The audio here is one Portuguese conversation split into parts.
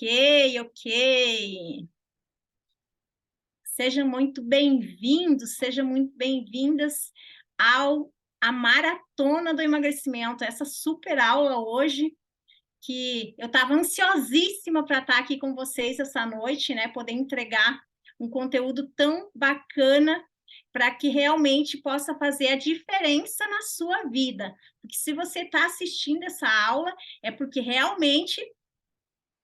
Ok. Sejam muito bem-vindos, sejam muito bem-vindas ao a Maratona do Emagrecimento, essa super aula hoje, que eu estava ansiosíssima para estar aqui com vocês essa noite, né? Poder entregar um conteúdo tão bacana para que realmente possa fazer a diferença na sua vida. Porque se você está assistindo essa aula, é porque realmente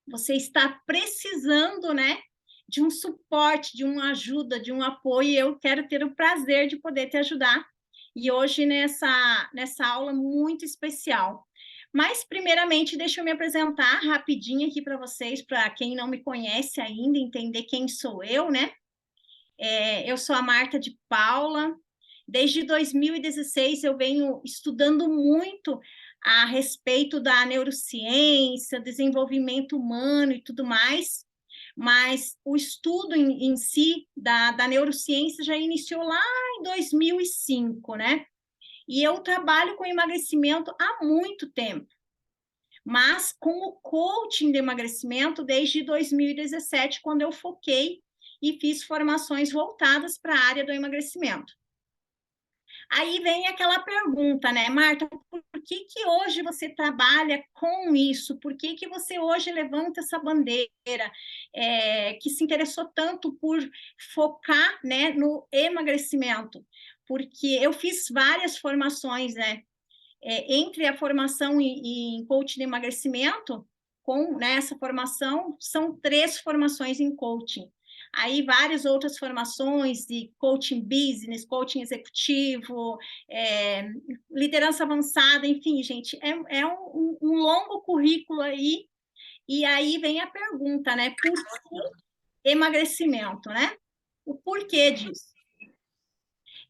você está precisando, né, de um suporte, de uma ajuda, de um apoio, e eu quero ter o prazer de poder te ajudar. E hoje, nessa aula muito especial. Mas, primeiramente, deixa eu me apresentar rapidinho aqui para vocês, para quem não me conhece ainda, entender quem sou eu, né? Eu sou a Marta de Paula. Desde 2016 eu venho estudando muito a respeito da neurociência, desenvolvimento humano e tudo mais, mas o estudo em si da neurociência já iniciou lá em 2005, né? E eu trabalho com emagrecimento há muito tempo, mas com o coaching de emagrecimento desde 2017, quando eu foquei e fiz formações voltadas para a área do emagrecimento. Aí vem aquela pergunta, né, Marta, por que que hoje você trabalha com isso? Por que que você hoje levanta essa bandeira, que se interessou tanto por focar, né, no emagrecimento? Porque eu fiz várias formações, né, entre a formação em coaching de emagrecimento, com nessa formação, são 3 formações em coaching. Aí várias outras formações de coaching business, coaching executivo, liderança avançada, enfim, gente, é um longo currículo aí, e aí vem a pergunta, né, por que emagrecimento, né? O porquê disso?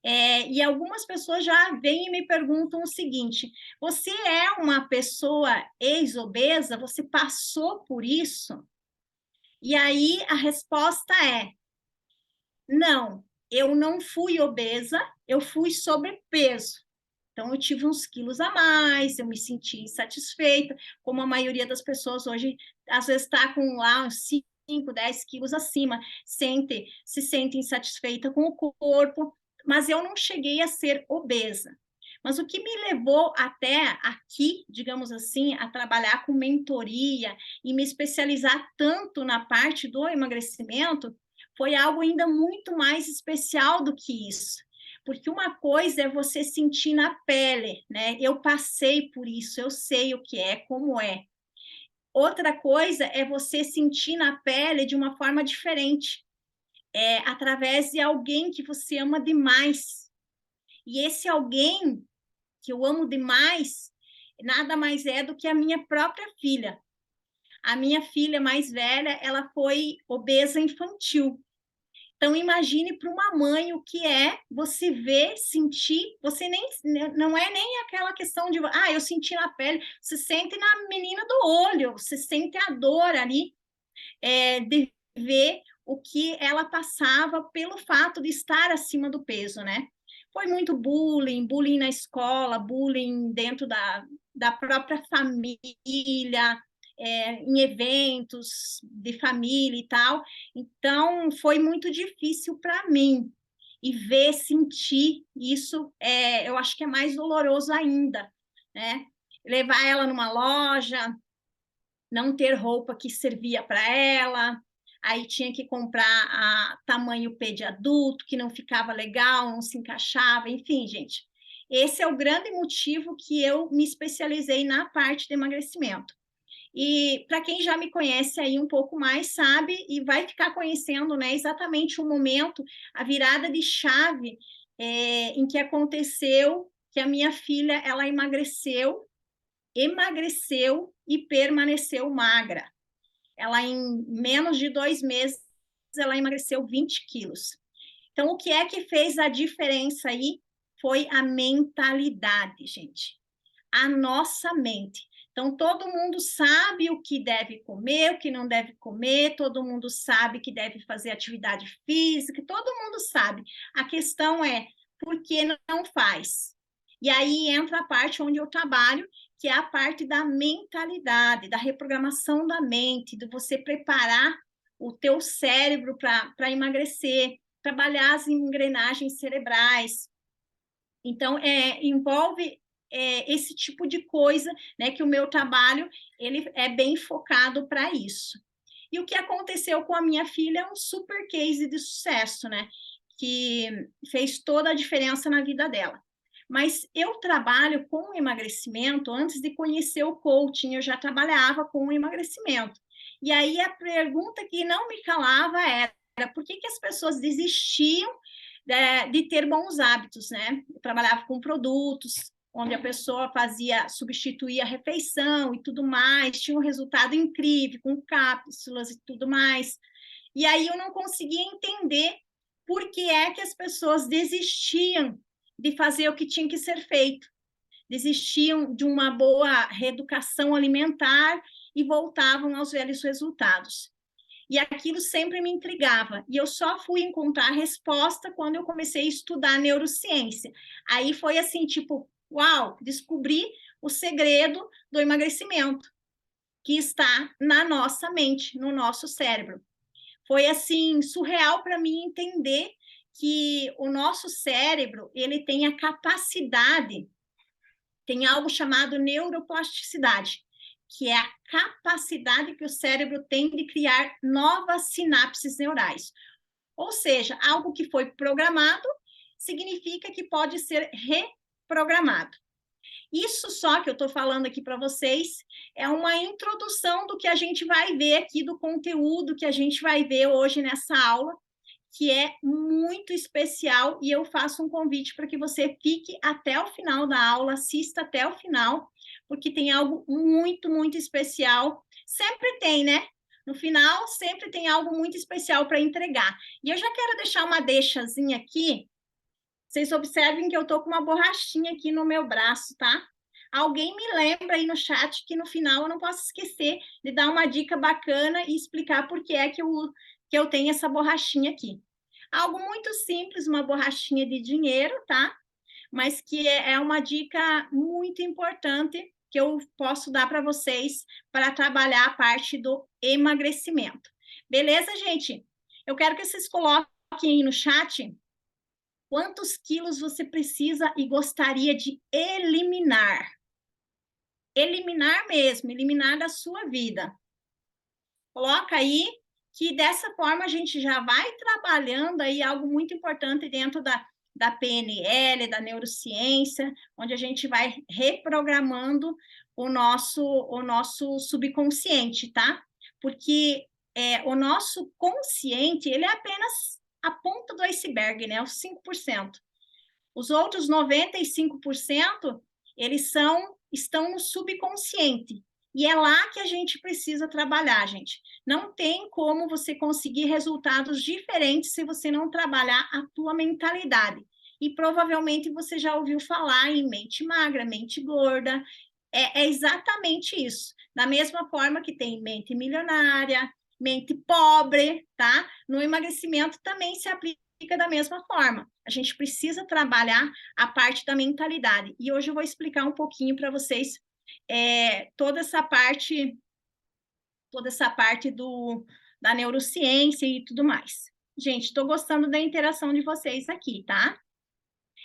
E algumas pessoas já vêm e me perguntam o seguinte: você é uma pessoa ex-obesa? Você passou por isso? E aí a resposta é: não, eu não fui obesa, eu fui sobrepeso. Então, eu tive uns quilos a mais, eu me senti insatisfeita, como a maioria das pessoas hoje, às vezes, está com lá uns 5, 10 quilos acima, se sente insatisfeita com o corpo, mas eu não cheguei a ser obesa. Mas o que me levou até aqui, digamos assim, a trabalhar com mentoria e me especializar tanto na parte do emagrecimento, foi algo ainda muito mais especial do que isso. Porque uma coisa é você sentir na pele, né? Eu passei por isso, eu sei o que é, como é. Outra coisa é você sentir na pele de uma forma diferente, através de alguém que você ama demais. E esse alguém que eu amo demais, nada mais é do que a minha própria filha. A minha filha mais velha, ela foi obesa infantil. Então, imagine para uma mãe o que é você ver, sentir, você nem, não é nem aquela questão de, eu senti na pele, você sente na menina do olho, você sente a dor ali, de ver o que ela passava pelo fato de estar acima do peso, né? Foi muito bullying na escola, bullying dentro da própria família, em eventos de família e tal. Então, foi muito difícil para mim. E ver, sentir isso, eu acho que é mais doloroso ainda, né? Levar ela numa loja, não ter roupa que servia para ela, aí tinha que comprar a tamanho P de adulto, que não ficava legal, não se encaixava, enfim, gente. Esse é o grande motivo que eu me especializei na parte de emagrecimento. E para quem já me conhece aí um pouco mais, sabe, e vai ficar conhecendo, né, exatamente o momento, a virada de chave em que aconteceu que a minha filha, ela emagreceu e permaneceu magra. Ela, em menos de 2 meses, ela emagreceu 20 quilos. Então, o que é que fez a diferença aí? Foi a mentalidade, gente. A nossa mente. Então, todo mundo sabe o que deve comer, o que não deve comer, todo mundo sabe que deve fazer atividade física, todo mundo sabe. A questão é, por que não faz? E aí entra a parte onde eu trabalho, que é a parte da mentalidade, da reprogramação da mente, de você preparar o teu cérebro para emagrecer, trabalhar as engrenagens cerebrais. Então, envolve esse tipo de coisa, né, que o meu trabalho ele é bem focado para isso. E o que aconteceu com a minha filha é um super case de sucesso, né, que fez toda a diferença na vida dela. Mas eu trabalho com emagrecimento antes de conhecer o coaching, eu já trabalhava com emagrecimento. E aí a pergunta que não me calava era por que as pessoas desistiam de ter bons hábitos, né? Eu trabalhava com produtos, onde a pessoa substituía a refeição e tudo mais, tinha um resultado incrível, com cápsulas e tudo mais. E aí eu não conseguia entender por que é que as pessoas desistiam de fazer o que tinha que ser feito, desistiam de uma boa reeducação alimentar e voltavam aos velhos resultados. E aquilo sempre me intrigava. E eu só fui encontrar a resposta quando eu comecei a estudar neurociência. Aí foi assim, tipo, uau, descobri o segredo do emagrecimento, que está na nossa mente, no nosso cérebro. Foi assim surreal para mim entender que o nosso cérebro, ele tem a capacidade, tem algo chamado neuroplasticidade, que é a capacidade que o cérebro tem de criar novas sinapses neurais. Ou seja, algo que foi programado significa que pode ser reprogramado. Isso só que eu estou falando aqui para vocês é uma introdução do que a gente vai ver aqui, do conteúdo que a gente vai ver hoje nessa aula, que é muito especial, e eu faço um convite para que você fique até o final da aula, assista até o final, porque tem algo muito, muito especial. Sempre tem, né? No final, sempre tem algo muito especial para entregar. E eu já quero deixar uma deixazinha aqui. Vocês observem que eu estou com uma borrachinha aqui no meu braço, tá? Alguém me lembra aí no chat que no final eu não posso esquecer de dar uma dica bacana e explicar por que é que eu tenho essa borrachinha aqui. Algo muito simples, uma borrachinha de dinheiro, tá? Mas que é uma dica muito importante que eu posso dar para vocês para trabalhar a parte do emagrecimento. Beleza, gente? Eu quero que vocês coloquem aí no chat quantos quilos você precisa e gostaria de eliminar. Eliminar mesmo, eliminar da sua vida. Coloca aí que dessa forma a gente já vai trabalhando aí algo muito importante dentro da PNL, da neurociência, onde a gente vai reprogramando o nosso subconsciente, tá? Porque o nosso consciente, ele é apenas a ponta do iceberg, né? Os 5%. Os outros 95%, eles estão no subconsciente. E é lá que a gente precisa trabalhar, gente. Não tem como você conseguir resultados diferentes se você não trabalhar a tua mentalidade. E provavelmente você já ouviu falar em mente magra, mente gorda. É exatamente isso. Da mesma forma que tem mente milionária, mente pobre, tá? No emagrecimento também se aplica da mesma forma. A gente precisa trabalhar a parte da mentalidade. E hoje eu vou explicar um pouquinho para vocês toda essa parte da neurociência e tudo mais. Gente, estou gostando da interação de vocês aqui, tá?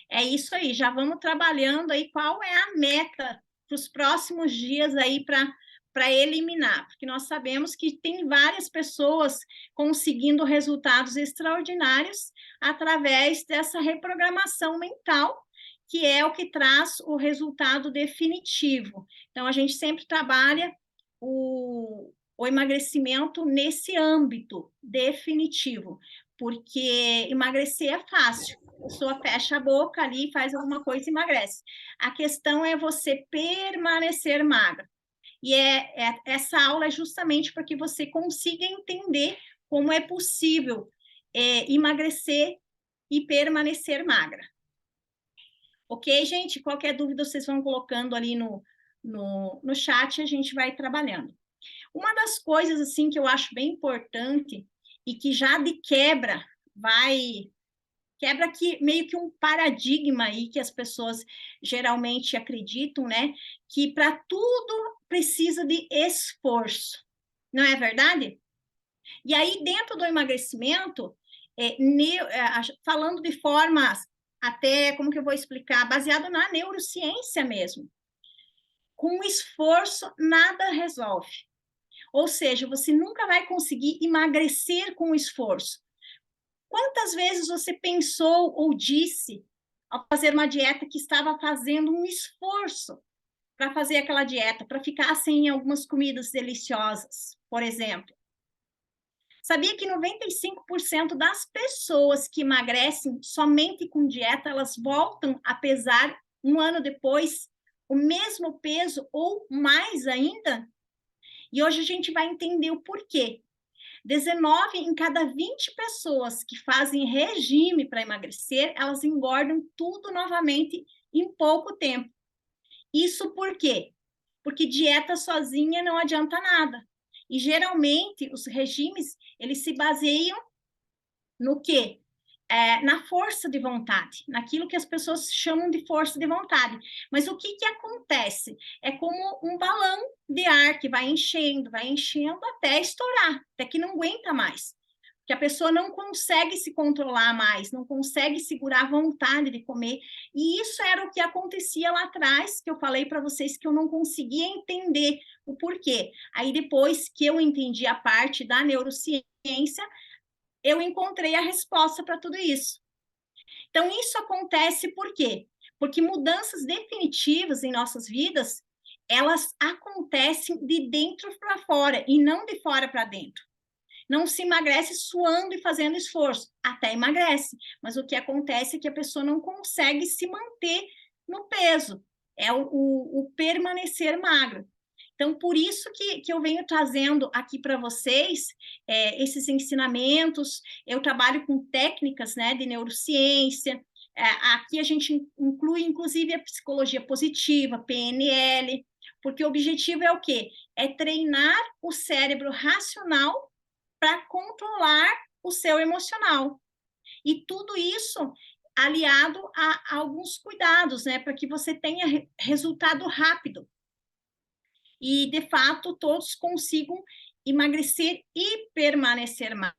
É isso aí, já vamos trabalhando aí qual é a meta para os próximos dias aí para eliminar, porque nós sabemos que tem várias pessoas conseguindo resultados extraordinários através dessa reprogramação mental, que é o que traz o resultado definitivo. Então, a gente sempre trabalha o emagrecimento nesse âmbito definitivo, porque emagrecer é fácil. A pessoa fecha a boca ali, faz alguma coisa e emagrece. A questão é você permanecer magra. E essa aula é justamente para que você consiga entender como é possível emagrecer e permanecer magra. Ok, gente? Qualquer dúvida vocês vão colocando ali no chat e a gente vai trabalhando. Uma das coisas assim que eu acho bem importante e que já de quebra vai quebra aqui meio que um paradigma aí que as pessoas geralmente acreditam, né? Que para tudo precisa de esforço, não é verdade? E aí, dentro do emagrecimento, falando de forma até, como que eu vou explicar, baseado na neurociência mesmo, com esforço nada resolve. Ou seja, você nunca vai conseguir emagrecer com esforço. Quantas vezes você pensou ou disse, ao fazer uma dieta, que estava fazendo um esforço para fazer aquela dieta, para ficar sem algumas comidas deliciosas, por exemplo? Sabia que 95% das pessoas que emagrecem somente com dieta, elas voltam a pesar um ano depois o mesmo peso ou mais ainda? E hoje a gente vai entender o porquê. 19 em cada 20 pessoas que fazem regime para emagrecer, elas engordam tudo novamente em pouco tempo. Isso por quê? Porque dieta sozinha não adianta nada. E geralmente os regimes, eles se baseiam no quê? Na força de vontade, naquilo que as pessoas chamam de força de vontade. Mas o que acontece? É como um balão de ar que vai enchendo até estourar, até que não aguenta mais. Que a pessoa não consegue se controlar mais, não consegue segurar a vontade de comer. E isso era o que acontecia lá atrás, que eu falei para vocês que eu não conseguia entender o porquê. Aí depois que eu entendi a parte da neurociência, eu encontrei a resposta para tudo isso. Então, isso acontece por quê? Porque mudanças definitivas em nossas vidas, elas acontecem de dentro para fora e não de fora para dentro. Não se emagrece suando e fazendo esforço, até emagrece, mas o que acontece é que a pessoa não consegue se manter no peso, é o permanecer magro. Então, por isso que eu venho trazendo aqui para vocês esses ensinamentos. Eu trabalho com técnicas, né, de neurociência. Aqui a gente inclui, inclusive, a psicologia positiva, PNL, porque o objetivo é o quê? É treinar o cérebro racional para controlar o seu emocional. E tudo isso aliado a alguns cuidados, né, para que você tenha resultado rápido e, de fato, todos consigam emagrecer e permanecer magro.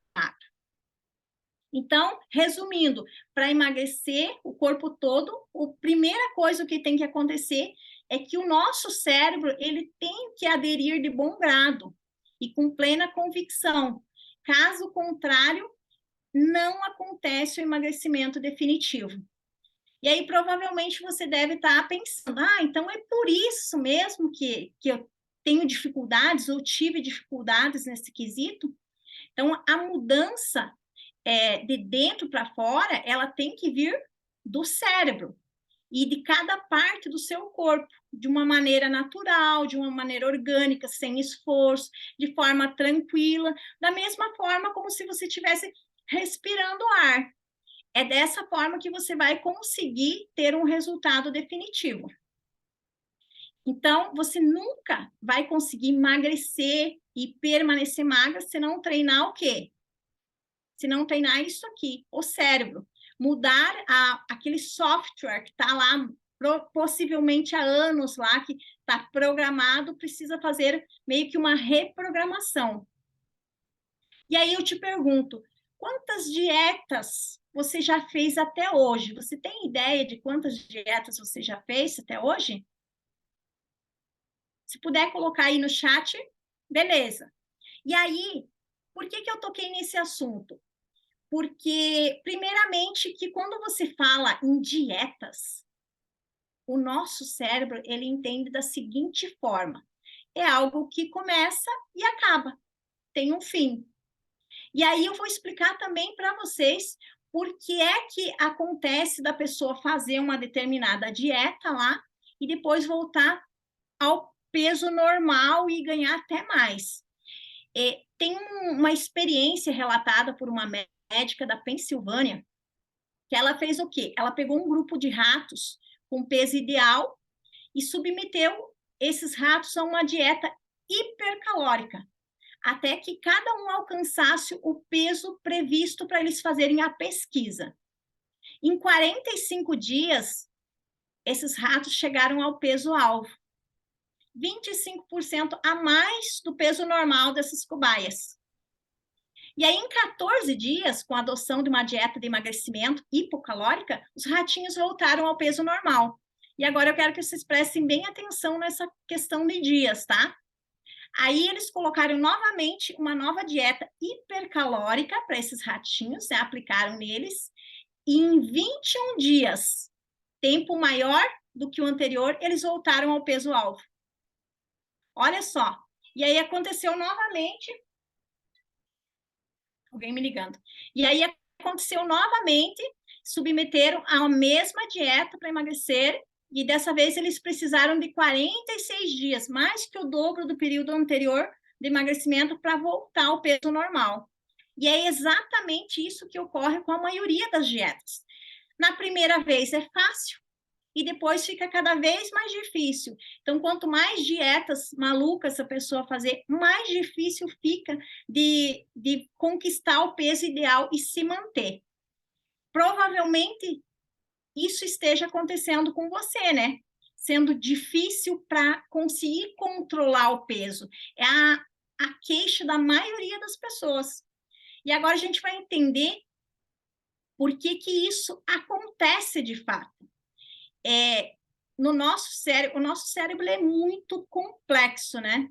Então, resumindo, para emagrecer o corpo todo, a primeira coisa que tem que acontecer é que o nosso cérebro ele tem que aderir de bom grado e com plena convicção. Caso contrário, não acontece o emagrecimento definitivo. E aí, provavelmente, você deve estar pensando, então é por isso mesmo que eu tenho dificuldades ou tive dificuldades nesse quesito. Então, a mudança de dentro para fora, ela tem que vir do cérebro e de cada parte do seu corpo, de uma maneira natural, de uma maneira orgânica, sem esforço, de forma tranquila, da mesma forma como se você estivesse respirando ar. É dessa forma que você vai conseguir ter um resultado definitivo. Então, você nunca vai conseguir emagrecer e permanecer magra se não treinar o quê? Se não treinar isso aqui, o cérebro. Mudar aquele software que está lá, possivelmente há anos lá, que está programado, precisa fazer meio que uma reprogramação. E aí eu te pergunto, quantas dietas você já fez até hoje? Você tem ideia de quantas dietas você já fez até hoje? Se puder colocar aí no chat, beleza. E aí, por que eu toquei nesse assunto? Porque, primeiramente, que quando você fala em dietas, o nosso cérebro, ele entende da seguinte forma: é algo que começa e acaba, tem um fim. E aí eu vou explicar também para vocês por que é que acontece da pessoa fazer uma determinada dieta lá e depois voltar ao peso normal e ganhar até mais. Tem uma experiência relatada por uma médica da Pensilvânia, que ela fez o quê? Ela pegou um grupo de ratos com peso ideal e submeteu esses ratos a uma dieta hipercalórica, até que cada um alcançasse o peso previsto para eles fazerem a pesquisa. Em 45 dias, esses ratos chegaram ao peso-alvo. 25% a mais do peso normal dessas cobaias. E aí, em 14 dias, com a adoção de uma dieta de emagrecimento hipocalórica, os ratinhos voltaram ao peso normal. E agora eu quero que vocês prestem bem atenção nessa questão de dias, tá? Aí eles colocaram novamente uma nova dieta hipercalórica para esses ratinhos, né? Aplicaram neles, e em 21 dias, tempo maior do que o anterior, eles voltaram ao peso-alvo. Olha só. E aí aconteceu novamente... Alguém me ligando. E aí aconteceu novamente, submeteram a mesma dieta para emagrecer, e dessa vez eles precisaram de 46 dias, mais que o dobro do período anterior de emagrecimento, para voltar ao peso normal. E é exatamente isso que ocorre com a maioria das dietas. Na primeira vez é fácil, e depois fica cada vez mais difícil. Então, quanto mais dietas malucas a pessoa fazer, mais difícil fica de conquistar o peso ideal e se manter. Provavelmente, isso esteja acontecendo com você, né? Sendo difícil para conseguir controlar o peso. É a queixa da maioria das pessoas. E agora a gente vai entender por que isso acontece de fato. No nosso cérebro, o nosso cérebro é muito complexo, né?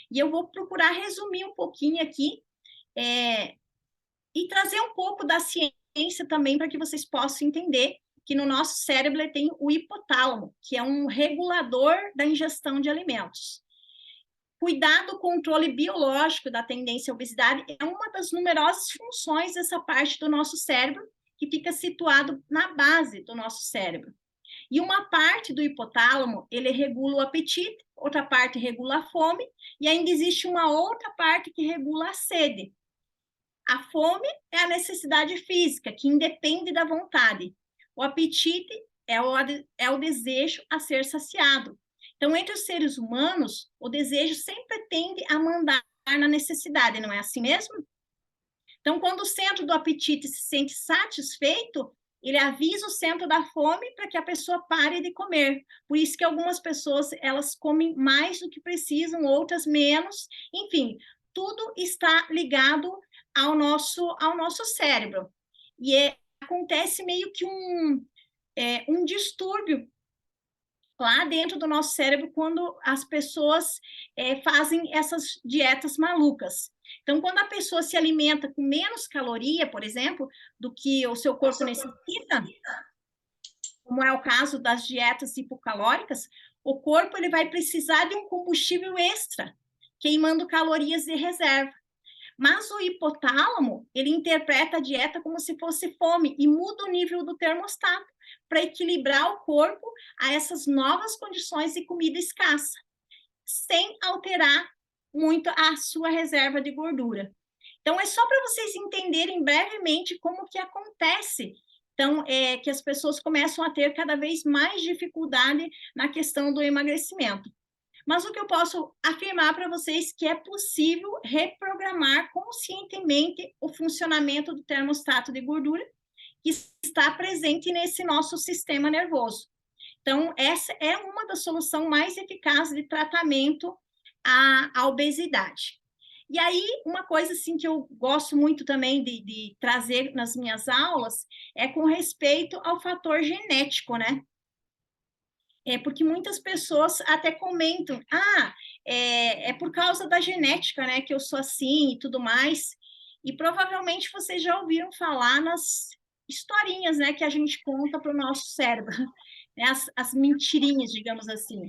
E eu vou procurar resumir um pouquinho aqui e trazer um pouco da ciência também para que vocês possam entender que no nosso cérebro tem o hipotálamo, que é um regulador da ingestão de alimentos. Cuidar do controle biológico da tendência à obesidade é uma das numerosas funções dessa parte do nosso cérebro que fica situado na base do nosso cérebro. E uma parte do hipotálamo, ele regula o apetite, outra parte regula a fome, e ainda existe uma outra parte que regula a sede. A fome é a necessidade física, que independe da vontade. O apetite é o desejo a ser saciado. Então, entre os seres humanos, o desejo sempre tende a mandar na necessidade, não é assim mesmo? Então, quando o centro do apetite se sente satisfeito, ele avisa o centro da fome para que a pessoa pare de comer. Por isso que algumas pessoas, elas comem mais do que precisam, outras menos. Enfim, tudo está ligado ao nosso cérebro. E acontece meio que um distúrbio lá dentro do nosso cérebro quando as pessoas fazem essas dietas malucas. Então, quando a pessoa se alimenta com menos caloria, por exemplo, do que o seu corpo necessita, como é o caso das dietas hipocalóricas, o corpo ele vai precisar de um combustível extra, queimando calorias de reserva. Mas o hipotálamo, ele interpreta a dieta como se fosse fome e muda o nível do termostato para equilibrar o corpo a essas novas condições de comida escassa, sem alterar muito a sua reserva de gordura. Então, é só para vocês entenderem brevemente como que acontece. Então, que as pessoas começam a ter cada vez mais dificuldade na questão do emagrecimento. Mas o que eu posso afirmar para vocês é que é possível reprogramar conscientemente o funcionamento do termostato de gordura que está presente nesse nosso sistema nervoso. Então, essa é uma das soluções mais eficazes de tratamento à obesidade. E aí, uma coisa assim que eu gosto muito também de trazer nas minhas aulas é com respeito ao fator genético, né? Porque muitas pessoas até comentam, é por causa da genética, né, que eu sou assim e tudo mais, e provavelmente vocês já ouviram falar nas historinhas, né, que a gente conta para o nosso cérebro, né, as mentirinhas, digamos assim.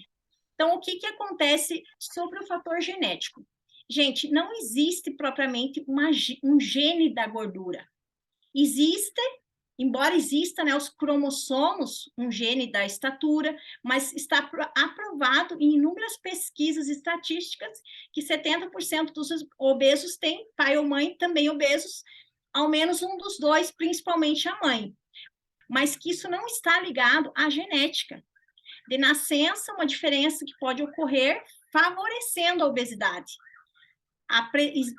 Então, o que acontece sobre o fator genético? Gente, não existe propriamente um gene da gordura. Embora exista, né, os cromossomos, um gene da estatura, mas está aprovado em inúmeras pesquisas estatísticas que 70% dos obesos têm pai ou mãe também obesos, ao menos um dos dois, principalmente a mãe. Mas que isso não está ligado à genética. De nascença, uma diferença que pode ocorrer favorecendo a obesidade.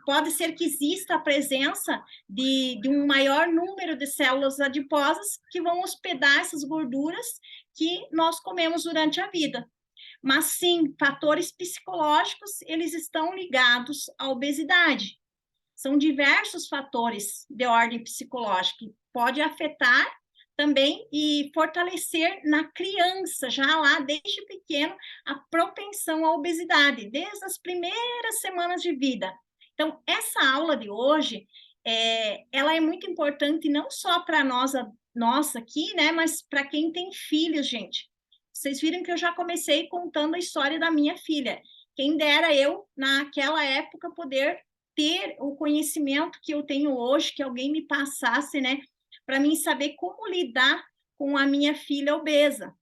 pode ser que exista a presença de um maior número de células adiposas que vão hospedar essas gorduras que nós comemos durante a vida. Mas sim, fatores psicológicos, eles estão ligados à obesidade. São diversos fatores de ordem psicológica que pode afetar também e fortalecer na criança, já lá desde pequeno, a propensão à obesidade, desde as primeiras semanas de vida. Então, essa aula de hoje, ela é muito importante não só para nós aqui, né, mas para quem tem filhos, gente. Vocês viram que eu já comecei contando a história da minha filha. Quem dera eu, naquela época, poder ter o conhecimento que eu tenho hoje, que alguém me passasse, né, para mim saber como lidar com a minha filha obesa.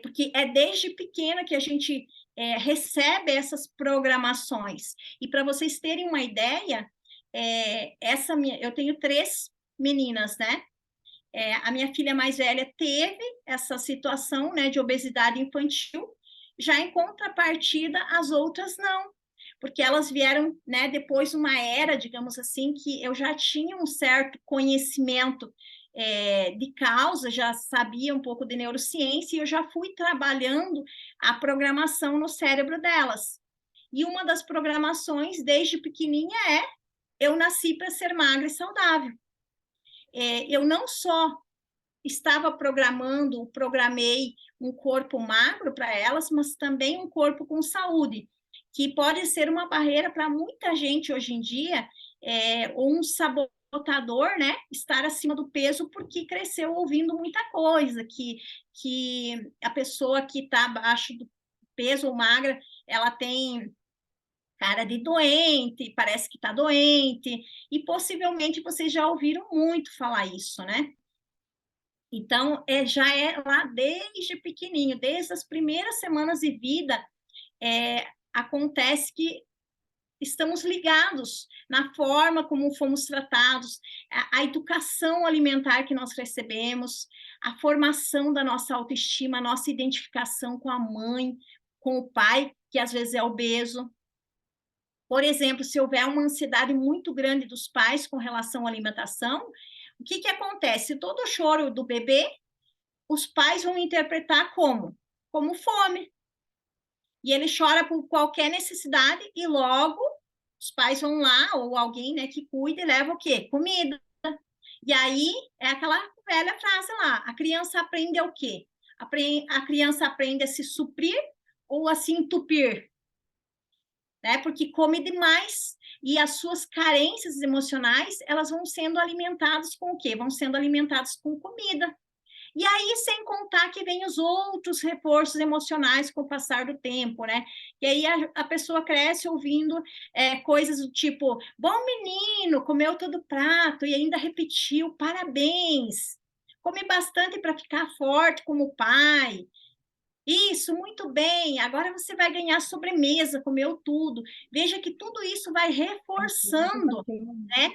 Porque é desde pequena que a gente recebe essas programações. E para vocês terem uma ideia, eu tenho 3 meninas, né? A minha filha mais velha teve essa situação, né, de obesidade infantil, já em contrapartida, as outras não, porque elas vieram, né, depois de uma era, digamos assim, que eu já tinha um certo conhecimento de causa, já sabia um pouco de neurociência, e eu já fui trabalhando a programação no cérebro delas. E uma das programações, desde pequenininha, eu nasci para ser magra e saudável. Eu não só programei um corpo magro para elas, mas também um corpo com saúde, que pode ser uma barreira para muita gente hoje em dia, ou um sabotador, né? Estar acima do peso porque cresceu ouvindo muita coisa, que a pessoa que está abaixo do peso ou magra, ela tem cara de doente, parece que está doente, e possivelmente vocês já ouviram muito falar isso, né? Então, já é lá desde pequenininho, desde as primeiras semanas de vida, acontece que estamos ligados na forma como fomos tratados, a educação alimentar que nós recebemos, a formação da nossa autoestima, a nossa identificação com a mãe, com o pai, que às vezes é obeso. Por exemplo, se houver uma ansiedade muito grande dos pais com relação à alimentação, o que acontece? Todo o choro do bebê, os pais vão interpretar como? Como fome. E ele chora por qualquer necessidade e logo os pais vão lá, ou alguém, né, que cuida e leva o quê? Comida. E aí é aquela velha frase lá, a criança aprende o quê? A criança aprende a se suprir ou a se entupir, né? Porque come demais e as suas carências emocionais, elas vão sendo alimentadas com o quê? Vão sendo alimentadas com comida. E aí, sem contar que vem os outros reforços emocionais com o passar do tempo, né? E aí a pessoa cresce ouvindo coisas do tipo, bom menino, comeu todo o prato e ainda repetiu, parabéns, come bastante para ficar forte como o pai. Isso, muito bem, agora você vai ganhar sobremesa, comeu tudo. Veja que tudo isso vai reforçando, né?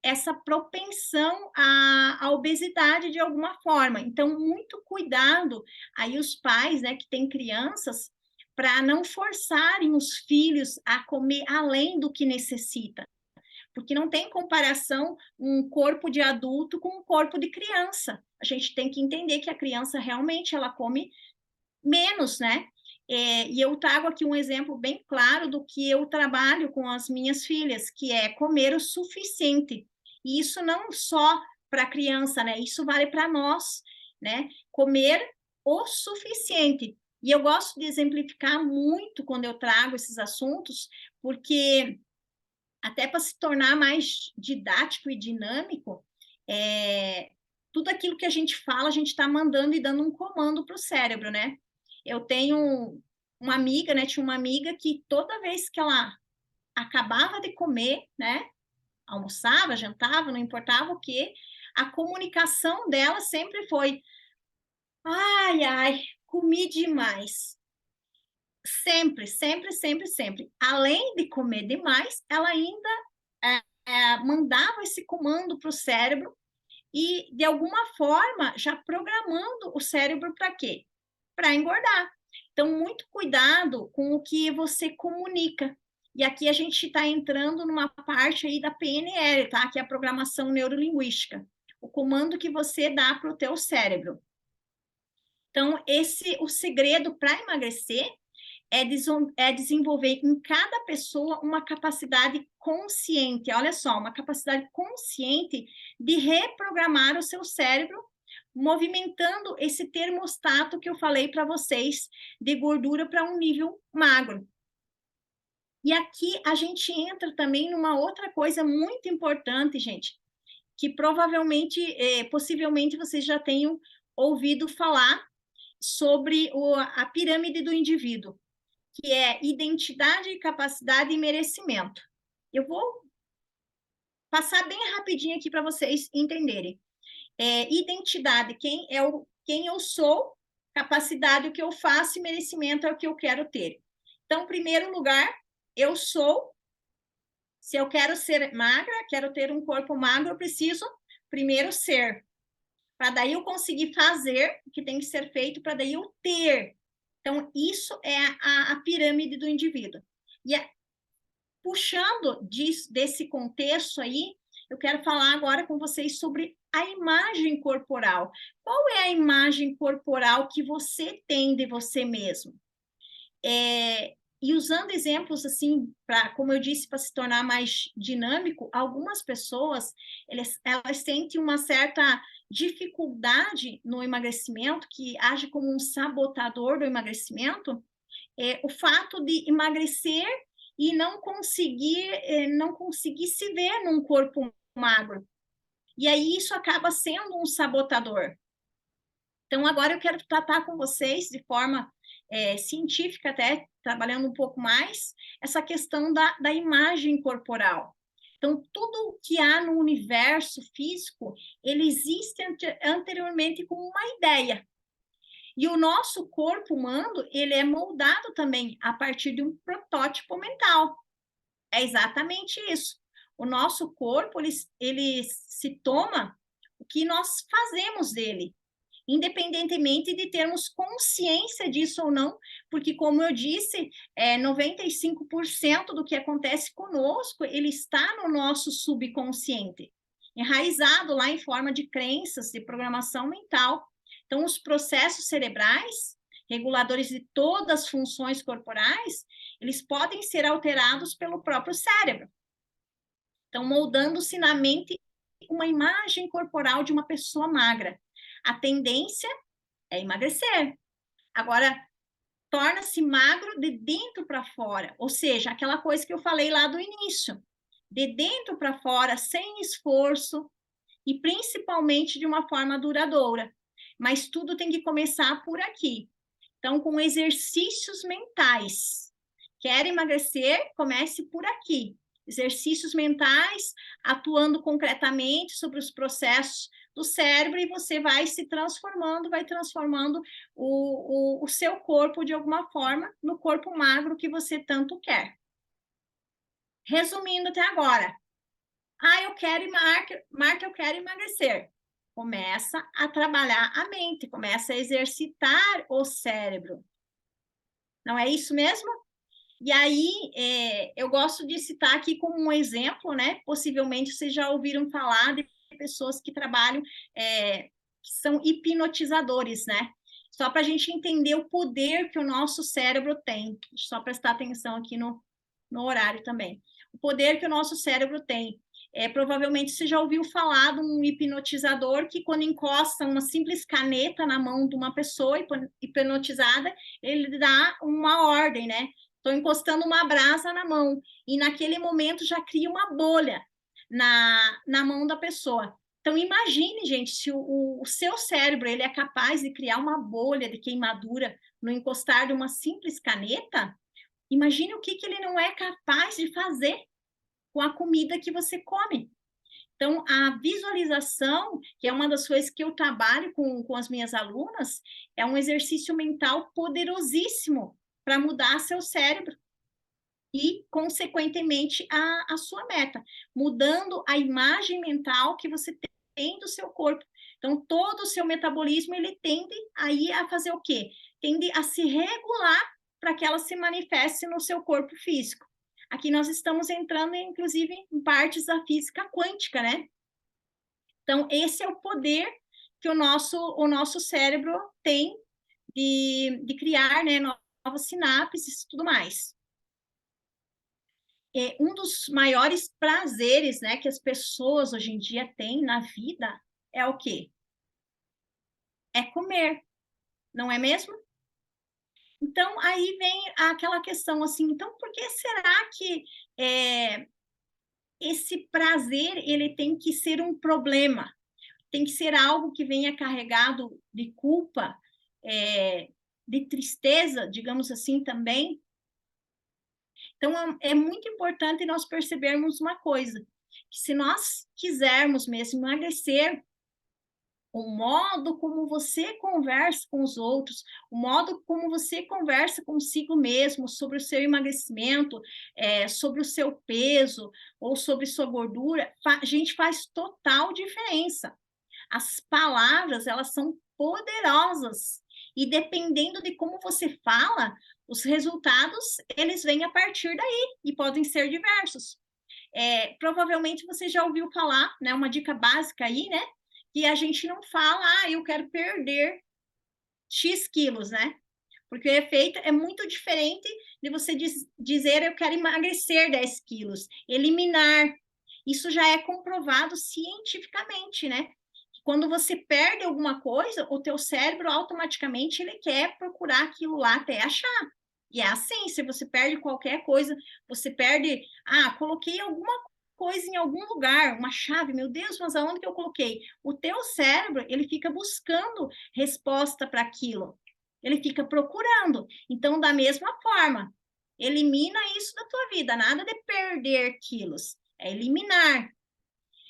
Essa propensão à obesidade de alguma forma. Então, muito cuidado aí os pais, né, que têm crianças, para não forçarem os filhos a comer além do que necessita. Porque não tem comparação um corpo de adulto com um corpo de criança. A gente tem que entender que a criança realmente ela come menos, né? E eu trago aqui um exemplo bem claro do que eu trabalho com as minhas filhas, que é comer o suficiente. E isso não só para a criança, né? Isso vale para nós, né? Comer o suficiente. E eu gosto de exemplificar muito quando eu trago esses assuntos, porque até para se tornar mais didático e dinâmico, tudo aquilo que a gente fala, a gente está mandando e dando um comando para o cérebro, né? Eu tenho uma amiga, né? Tinha uma amiga que toda vez que ela acabava de comer, né? Almoçava, jantava, não importava o que, a comunicação dela sempre foi: ai, ai, comi demais. Sempre, sempre, sempre, sempre. Além de comer demais, ela ainda mandava esse comando para o cérebro e, de alguma forma, já programando o cérebro para quê? Para engordar. Então, muito cuidado com o que você comunica. E aqui a gente está entrando numa parte aí da PNL, tá? Que é a programação neurolinguística. O comando que você dá para o teu cérebro. Então, o segredo para emagrecer é desenvolver em cada pessoa uma capacidade consciente, olha só, uma capacidade consciente de reprogramar o seu cérebro, movimentando esse termostato que eu falei para vocês, de gordura para um nível magro. E aqui a gente entra também numa outra coisa muito importante, gente, que provavelmente, possivelmente vocês já tenham ouvido falar sobre a pirâmide do indivíduo, que é identidade, capacidade e merecimento. Eu vou passar bem rapidinho aqui para vocês entenderem. Identidade, quem eu sou, capacidade, o que eu faço, e merecimento é o que eu quero ter. Então, em primeiro lugar, eu sou. Se eu quero ser magra, quero ter um corpo magro, eu preciso primeiro ser. Para daí eu conseguir fazer o que tem que ser feito, para daí eu ter. Então, isso é a pirâmide do indivíduo. E puxando desse contexto aí, eu quero falar agora com vocês sobre a imagem corporal. Qual é a imagem corporal que você tem de você mesmo? E usando exemplos assim, como eu disse, para se tornar mais dinâmico, algumas pessoas elas sentem uma certa dificuldade no emagrecimento, que age como um sabotador do emagrecimento, o fato de emagrecer e não conseguir se ver num corpo magro. E aí isso acaba sendo um sabotador. Então, agora eu quero tratar com vocês de forma científica, até trabalhando um pouco mais, essa questão da imagem corporal. Então, tudo que há no universo físico, ele existe anteriormente como uma ideia. E o nosso corpo humano, ele é moldado também a partir de um protótipo mental. É exatamente isso. O nosso corpo, ele se toma o que nós fazemos dele, independentemente de termos consciência disso ou não, porque, como eu disse, 95% do que acontece conosco, ele está no nosso subconsciente, enraizado lá em forma de crenças, de programação mental. Então, os processos cerebrais, reguladores de todas as funções corporais, eles podem ser alterados pelo próprio cérebro. Então, moldando-se na mente uma imagem corporal de uma pessoa magra. A tendência é emagrecer. Agora, torna-se magro de dentro para fora, ou seja, aquela coisa que eu falei lá do início, de dentro para fora, sem esforço e principalmente de uma forma duradoura. Mas tudo tem que começar por aqui. Então, com exercícios mentais. Quer emagrecer? Comece por aqui. Exercícios mentais, atuando concretamente sobre os processos do cérebro, e você vai se transformando, vai transformando o seu corpo de alguma forma no corpo magro que você tanto quer. Resumindo até agora, eu quero, Marca, eu quero emagrecer. Começa a trabalhar a mente, começa a exercitar o cérebro. Não é isso mesmo? E aí, eu gosto de citar aqui como um exemplo, né? Possivelmente vocês já ouviram falar de pessoas que trabalham, que são hipnotizadores, né? Só para a gente entender o poder que o nosso cérebro tem. Só prestar atenção aqui no horário também. O poder que o nosso cérebro tem. Provavelmente você já ouviu falar de um hipnotizador que, quando encosta uma simples caneta na mão de uma pessoa hipnotizada, ele dá uma ordem, né? Estou encostando uma brasa na mão, e naquele momento já cria uma bolha na mão da pessoa. Então, imagine, gente, se o seu cérebro ele é capaz de criar uma bolha de queimadura no encostar de uma simples caneta, imagine o que ele não é capaz de fazer com a comida que você come. Então, a visualização, que é uma das coisas que eu trabalho com as minhas alunas, é um exercício mental poderosíssimo para mudar seu cérebro e, consequentemente, a sua meta, mudando a imagem mental que você tem do seu corpo. Então, todo o seu metabolismo, ele tende aí a fazer o quê? tende a se regular para que ela se manifeste no seu corpo físico. Aqui nós estamos entrando, inclusive, em partes da física quântica, né? Então, esse é o poder que o nosso cérebro tem de criar, né, novas sinapses e tudo mais. Um dos maiores prazeres, né, que as pessoas hoje em dia têm na vida é o quê? É comer, não é mesmo? Então, aí vem aquela questão assim, então, por que será que esse prazer, ele tem que ser um problema? Tem que ser algo que venha carregado de culpa, de tristeza, digamos assim, também? Então, é muito importante nós percebermos uma coisa, que se nós quisermos mesmo emagrecer, o modo como você conversa com os outros, o modo como você conversa consigo mesmo sobre o seu emagrecimento, sobre o seu peso ou sobre sua gordura, gente, faz total diferença. As palavras, elas são poderosas e dependendo de como você fala, os resultados, eles vêm a partir daí e podem ser diversos. Provavelmente você já ouviu falar, né, uma dica básica aí, né, que a gente não fala, eu quero perder X quilos, né? Porque o efeito é muito diferente de você dizer eu quero emagrecer 10 quilos, eliminar. Isso já é comprovado cientificamente, né? Quando você perde alguma coisa, o teu cérebro automaticamente ele quer procurar aquilo lá até achar. E é assim, se você perde qualquer coisa, você perde, coloquei alguma coisa em algum lugar, uma chave, meu Deus, mas aonde que eu coloquei? O teu cérebro, ele fica buscando resposta para aquilo. Ele fica procurando. Então, da mesma forma, elimina isso da tua vida, nada de perder quilos, é eliminar.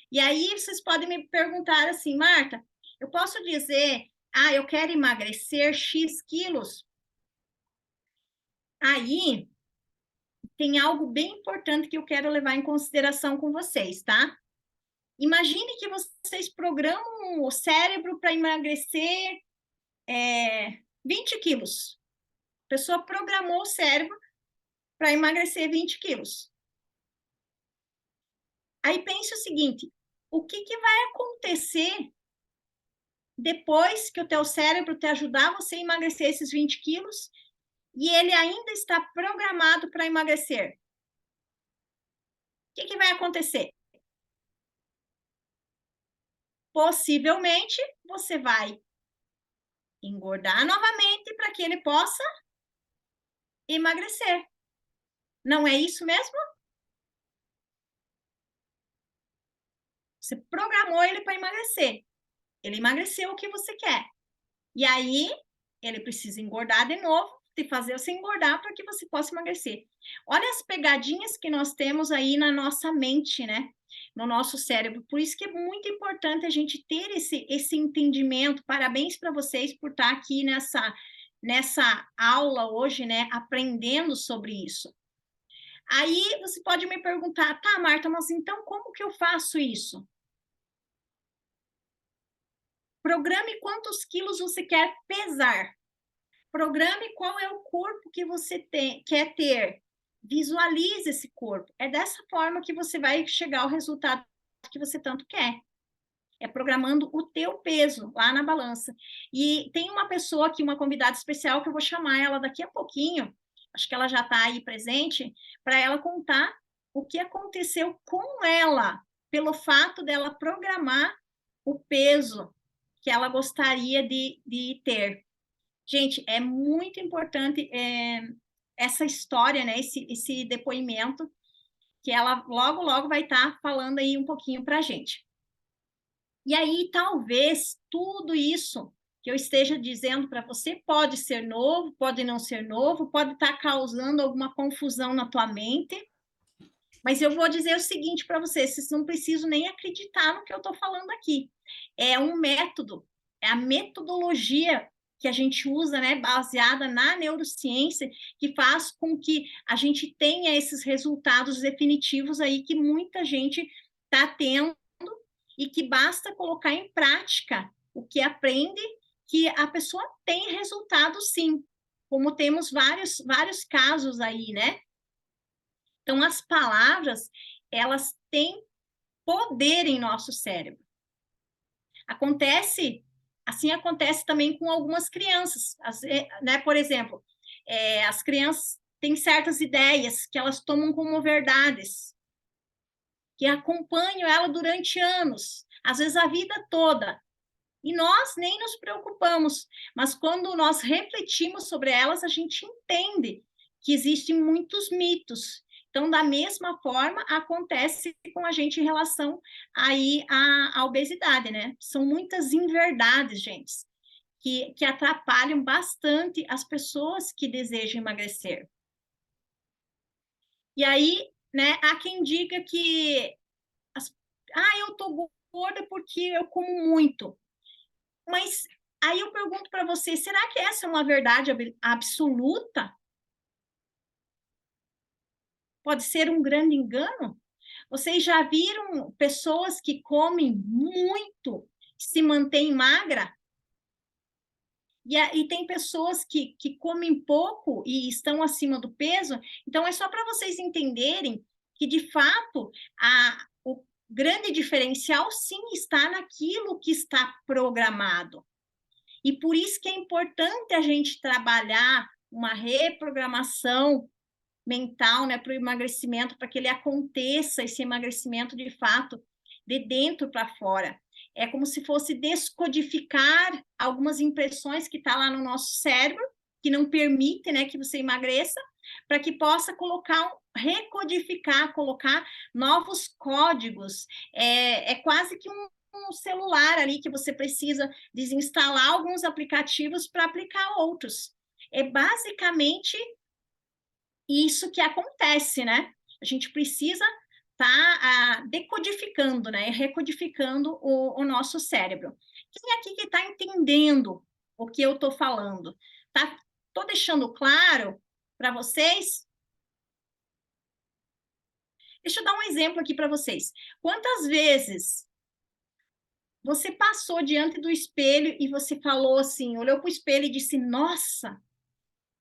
E aí vocês podem me perguntar assim, Marta, eu posso dizer, eu quero emagrecer X quilos? Aí tem algo bem importante que eu quero levar em consideração com vocês, tá? Imagine que vocês programam o cérebro para emagrecer 20 quilos. A pessoa programou o cérebro para emagrecer 20 quilos. Aí pense o seguinte, o que vai acontecer depois que o teu cérebro te ajudar você a emagrecer esses 20 quilos e ele ainda está programado para emagrecer? O que vai acontecer? Possivelmente, você vai engordar novamente para que ele possa emagrecer. Não é isso mesmo? Você programou ele para emagrecer. Ele emagreceu o que você quer. E aí, ele precisa engordar de novo, e fazer você engordar para que você possa emagrecer. Olha as pegadinhas que nós temos aí na nossa mente, né? No nosso cérebro. Por isso que é muito importante a gente ter esse entendimento. Parabéns para vocês por estar aqui nessa aula hoje, né? Aprendendo sobre isso. Aí você pode me perguntar, tá, Marta, mas então como que eu faço isso? Programe quantos quilos você quer pesar. Programe qual é o corpo que você quer ter. Visualize esse corpo. É dessa forma que você vai chegar ao resultado que você tanto quer. É programando o teu peso lá na balança. E tem uma pessoa aqui, uma convidada especial, que eu vou chamar ela daqui a pouquinho. Acho que ela já está aí presente, para ela contar o que aconteceu com ela, pelo fato dela programar o peso que ela gostaria de ter. Gente, é muito importante essa história, né? Esse depoimento, que ela logo, logo vai estar falando aí um pouquinho para a gente. E aí, talvez, tudo isso que eu esteja dizendo para você pode ser novo, pode não ser novo, pode estar causando alguma confusão na tua mente, mas eu vou dizer o seguinte para vocês, vocês não precisam nem acreditar no que eu estou falando aqui. É um método, é a metodologia que a gente usa, né, baseada na neurociência, que faz com que a gente tenha esses resultados definitivos aí que muita gente está tendo e que basta colocar em prática o que aprende, que a pessoa tem resultado sim. como temos vários casos aí, né? Então, as palavras, elas têm poder em nosso cérebro. Assim acontece também com algumas crianças, né? Por exemplo, as crianças têm certas ideias que elas tomam como verdades, que acompanham ela durante anos, às vezes a vida toda. E nós nem nos preocupamos, mas quando nós refletimos sobre elas, a gente entende que existem muitos mitos. Então, da mesma forma, acontece com a gente em relação aí à obesidade, né? São muitas inverdades, gente, que atrapalham bastante as pessoas que desejam emagrecer. E aí, né, há quem diga que eu tô gorda porque eu como muito. Mas aí eu pergunto para você, será que essa é uma verdade absoluta? Pode ser um grande engano? Vocês já viram pessoas que comem muito, se mantêm magra? E tem pessoas que comem pouco e estão acima do peso? Então, é só para vocês entenderem que, de fato, o grande diferencial, sim, está naquilo que está programado. E por isso que é importante a gente trabalhar uma reprogramação mental, né, para o emagrecimento, para que ele aconteça, esse emagrecimento de fato, de dentro para fora. É como se fosse descodificar algumas impressões que está lá no nosso cérebro, que não permite, né, que você emagreça, para que possa recodificar, colocar novos códigos. É quase que um celular ali que você precisa desinstalar alguns aplicativos para aplicar outros. É basicamente isso que acontece, né? A gente precisa estar decodificando, né? Recodificando o nosso cérebro. Quem aqui que está entendendo o que eu estou falando? Estou deixando claro para vocês? Deixa eu dar um exemplo aqui para vocês. Quantas vezes você passou diante do espelho e você falou assim, olhou para o espelho e disse, nossa,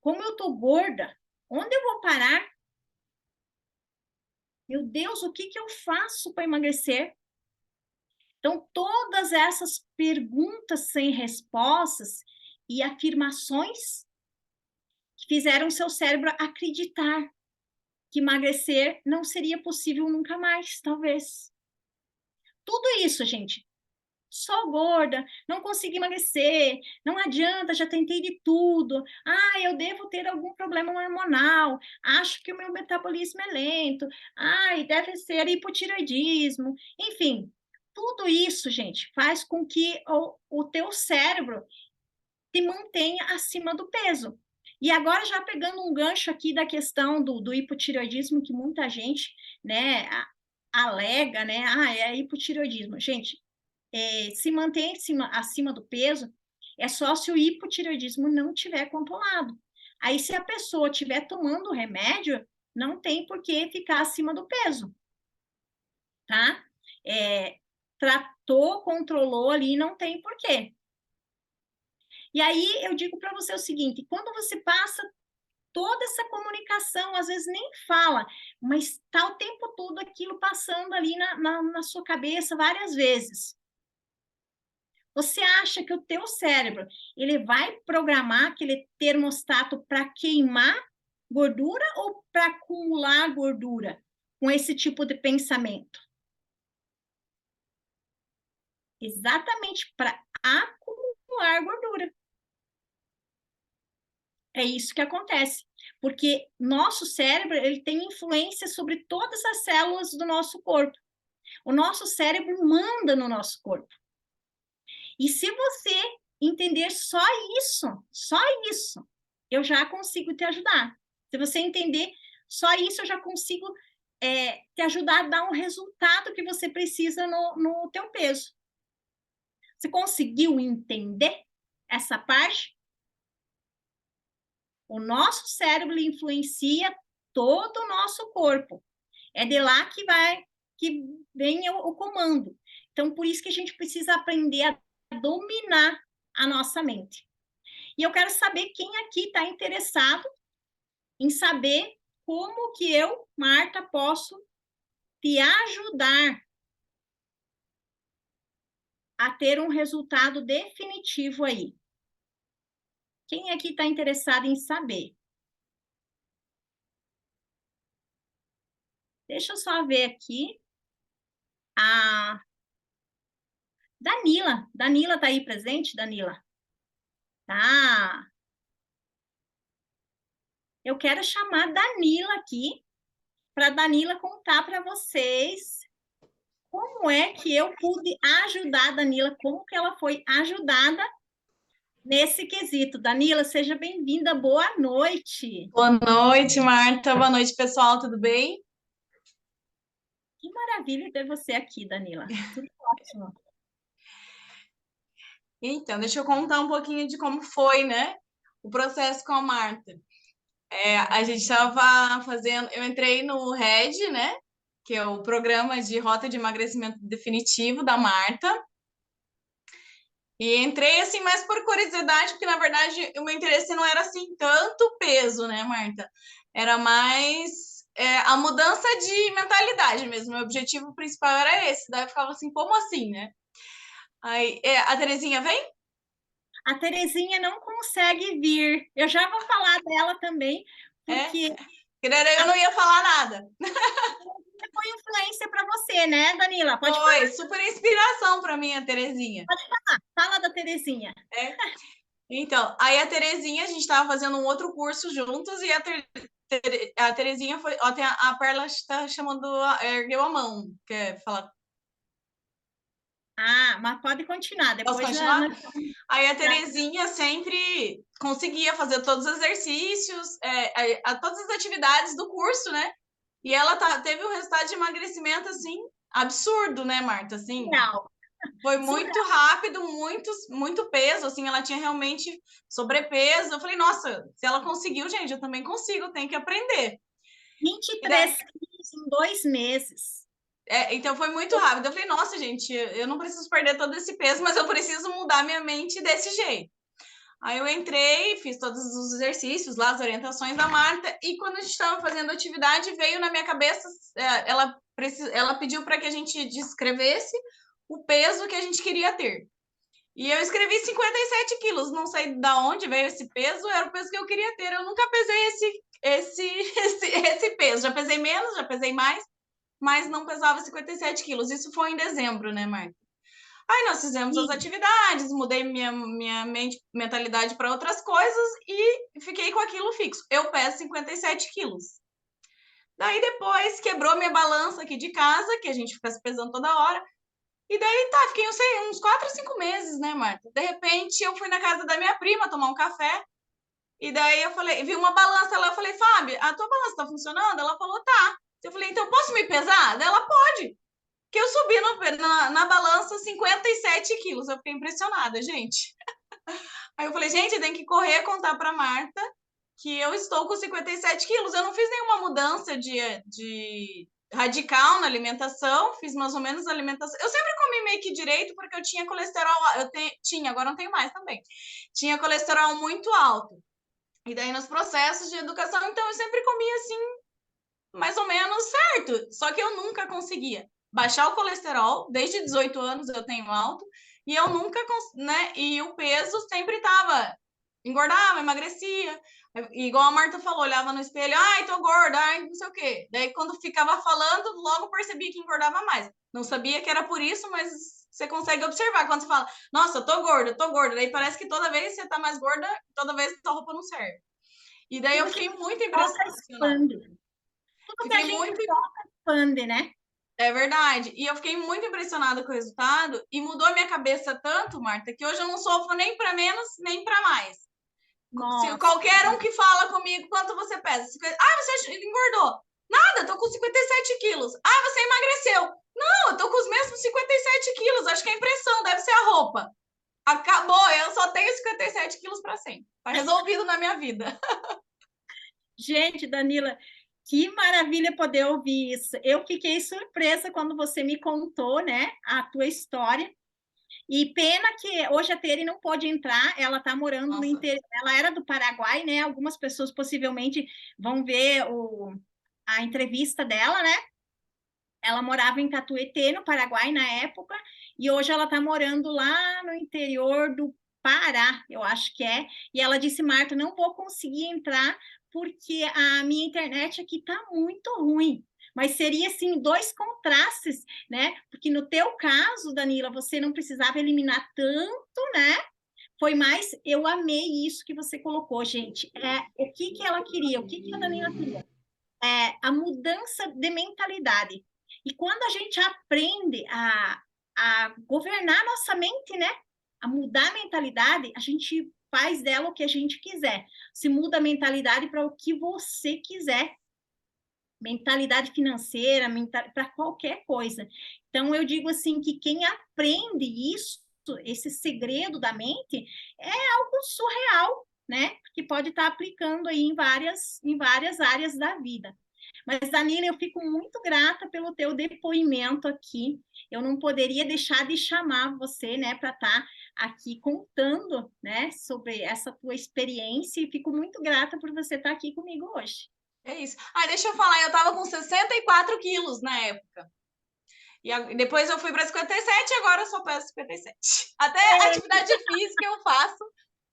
como eu tô gorda, onde eu vou parar? Meu Deus, o que eu faço para emagrecer? Então, todas essas perguntas sem respostas e afirmações fizeram seu cérebro acreditar que emagrecer não seria possível nunca mais, talvez. Tudo isso, gente, sou gorda, não consigo emagrecer, não adianta, já tentei de tudo. Eu devo ter algum problema hormonal, acho que o meu metabolismo é lento, deve ser hipotireoidismo. Enfim, tudo isso, gente, faz com que o teu cérebro te mantenha acima do peso. E agora, já pegando um gancho aqui da questão do hipotireoidismo, que muita gente, né, alega, né, é hipotireoidismo. Gente, se manter acima do peso é só se o hipotireoidismo não tiver controlado. Aí, se a pessoa estiver tomando remédio, não tem por que ficar acima do peso, tá? Tratou, controlou ali, não tem por quê. E aí, eu digo para você o seguinte, quando você passa toda essa comunicação, às vezes nem fala, mas está o tempo todo aquilo passando ali na sua cabeça várias vezes. Você acha que o teu cérebro ele vai programar aquele termostato para queimar gordura ou para acumular gordura com esse tipo de pensamento? Exatamente para acumular gordura. É isso que acontece, porque nosso cérebro ele tem influência sobre todas as células do nosso corpo. O nosso cérebro manda no nosso corpo. E se você entender só isso, eu já consigo te ajudar. Se você entender só isso, eu já consigo te ajudar a dar um resultado que você precisa no teu peso. Você conseguiu entender essa parte? O nosso cérebro influencia todo o nosso corpo. É de lá que vem o comando. Então, por isso que a gente precisa aprender a dominar a nossa mente. E eu quero saber quem aqui está interessado em saber como que eu, Marta, posso te ajudar a ter um resultado definitivo aí. Quem aqui está interessado em saber? Deixa eu só ver aqui. A Danila. Danila está aí presente, Danila? Tá. Eu quero chamar a Danila aqui, para a Danila contar para vocês como é que eu pude ajudar a Danila, como que ela foi ajudada nesse quesito. Danila, seja bem-vinda, boa noite. Boa noite, Marta. Boa noite, pessoal. Tudo bem? Que maravilha ter você aqui, Danila. Tudo ótimo. Então, deixa eu contar um pouquinho de como foi, né? O processo com a Marta. A gente estava fazendo. Eu entrei no RED, né? Que é o programa de rota de emagrecimento definitivo da Marta. E entrei assim mais por curiosidade, porque na verdade o meu interesse não era assim tanto peso, né, Marta? Era mais a mudança de mentalidade mesmo. Meu objetivo principal era esse. Daí eu ficava assim, como assim, né? Aí, a Terezinha vem? A Terezinha não consegue vir. Eu já vou falar dela também, É? porque Que daí eu não ia falar nada. foi influência para você, né, Danila? Pode Foi falar, super inspiração para mim, a Terezinha. pode falar. Fala da Terezinha. É. Então, aí a Terezinha, a gente estava fazendo um outro curso juntos e a Terezinha foi. Ó, a Perla está chamando, ergueu a mão. Quer falar? Ah, mas pode continuar. Posso Depois continuar? Aí a já- Terezinha sempre conseguia fazer todos os exercícios, todas as atividades do curso, né? E ela teve um resultado de emagrecimento assim absurdo, né, Marta? Assim, surreal. foi muito Surreal. rápido, muito peso, assim, ela tinha realmente sobrepeso. Eu falei, nossa, se ela conseguiu, gente, eu também consigo, tenho que aprender. E daí, 23 quilos em 2 meses. então foi muito rápido. Eu falei, nossa, gente, eu não preciso perder todo esse peso, mas eu preciso mudar minha mente desse jeito. Aí eu entrei, fiz todos os exercícios lá, as orientações da Marta, e quando a gente estava fazendo atividade, veio na minha cabeça, ela pediu para que a gente descrevesse o peso que a gente queria ter. E eu escrevi 57 quilos, não sei de onde veio esse peso, era o peso que eu queria ter. Eu nunca pesei esse peso. Já pesei menos, já pesei mais, mas não pesava 57 quilos. Isso foi em dezembro, né, Marta? Aí nós fizemos as Sim. atividades, mudei minha mentalidade para outras coisas e fiquei com aquilo fixo. Eu peso 57 quilos. Daí depois quebrou minha balança aqui de casa, que a gente fica se pesando toda hora. E daí tá, fiquei uns 4 ou 5 meses, né, Marta? De repente eu fui na casa da minha prima tomar um café. E daí eu falei, vi uma balança lá, eu falei, Fábio, a tua balança tá funcionando? Ela falou, tá. Eu falei, então posso me pesar? Daí ela pode. Que eu subi na balança 57 quilos. Eu fiquei impressionada, gente. Aí eu falei, gente, tem que correr contar pra Marta que eu estou com 57 quilos. Eu não fiz nenhuma mudança de radical na alimentação, fiz mais ou menos alimentação. Eu sempre comi meio que direito porque eu tinha colesterol, tinha, agora não tenho mais também. Tinha colesterol muito alto. E daí nos processos de educação, então eu sempre comia assim, mais ou menos certo. Só que eu nunca conseguia baixar o colesterol, desde 18 anos eu tenho alto, e eu nunca, né? E o peso sempre tava, engordava, emagrecia. Igual a Marta falou, olhava no espelho, ai, tô gorda, ai, não sei o quê. Daí quando ficava falando, logo percebia que engordava mais. Não sabia que era por isso, mas você consegue observar quando você fala, nossa, tô gorda, tô gorda. Daí parece que toda vez que você tá mais gorda, toda vez que sua roupa não serve. E daí eu Tudo que fiquei muito toca impressionada. expande. Tudo que a Fiquei gente muito. toca expande, né? É verdade. E eu fiquei muito impressionada com o resultado e mudou a minha cabeça tanto, Marta, que hoje eu não sofro nem para menos, nem para mais. Se Nossa. qualquer um que fala comigo quanto você pesa, ah, você engordou. Nada, eu tô com 57 quilos. Ah, você emagreceu. Não, eu tô com os mesmos 57 quilos. Acho que é impressão, deve ser a roupa. Acabou, eu só tenho 57 quilos para sempre. Tá resolvido na minha vida. Gente, Danila, que maravilha poder ouvir isso. Eu fiquei surpresa quando você me contou, né, a tua história. E pena que hoje a Tere não pode entrar, ela está morando no interior, ela era do Paraguai, né? Algumas pessoas possivelmente vão ver a entrevista dela, né? Ela morava em Catuetê, no Paraguai, na época, e hoje ela está morando lá no interior do Pará, eu acho que é. E ela disse, Marta, não vou conseguir entrar porque a minha internet aqui está muito ruim. Mas seria, assim, dois contrastes, né? Porque no teu caso, Danila, você não precisava eliminar tanto, né? Foi mais, eu amei isso que você colocou, gente. O que ela queria, o que a Danila queria? A mudança de mentalidade. E quando a gente aprende a governar nossa mente, né? A mudar a mentalidade, a gente faz dela o que a gente quiser. Se muda a mentalidade para o que você quiser. Mentalidade financeira, para qualquer coisa. Então, eu digo assim que quem aprende isso, esse segredo da mente, é algo surreal, né? Que pode estar aplicando aí em várias áreas da vida. Mas, Danila, eu fico muito grata pelo teu depoimento aqui. Eu não poderia deixar de chamar você, né, para estar aqui contando, né, sobre essa tua experiência e fico muito grata por você estar aqui comigo hoje. É isso. Ah, deixa eu falar, eu tava com 64 quilos na época. E depois eu fui para 57 e agora eu só peso 57. Até atividade física eu faço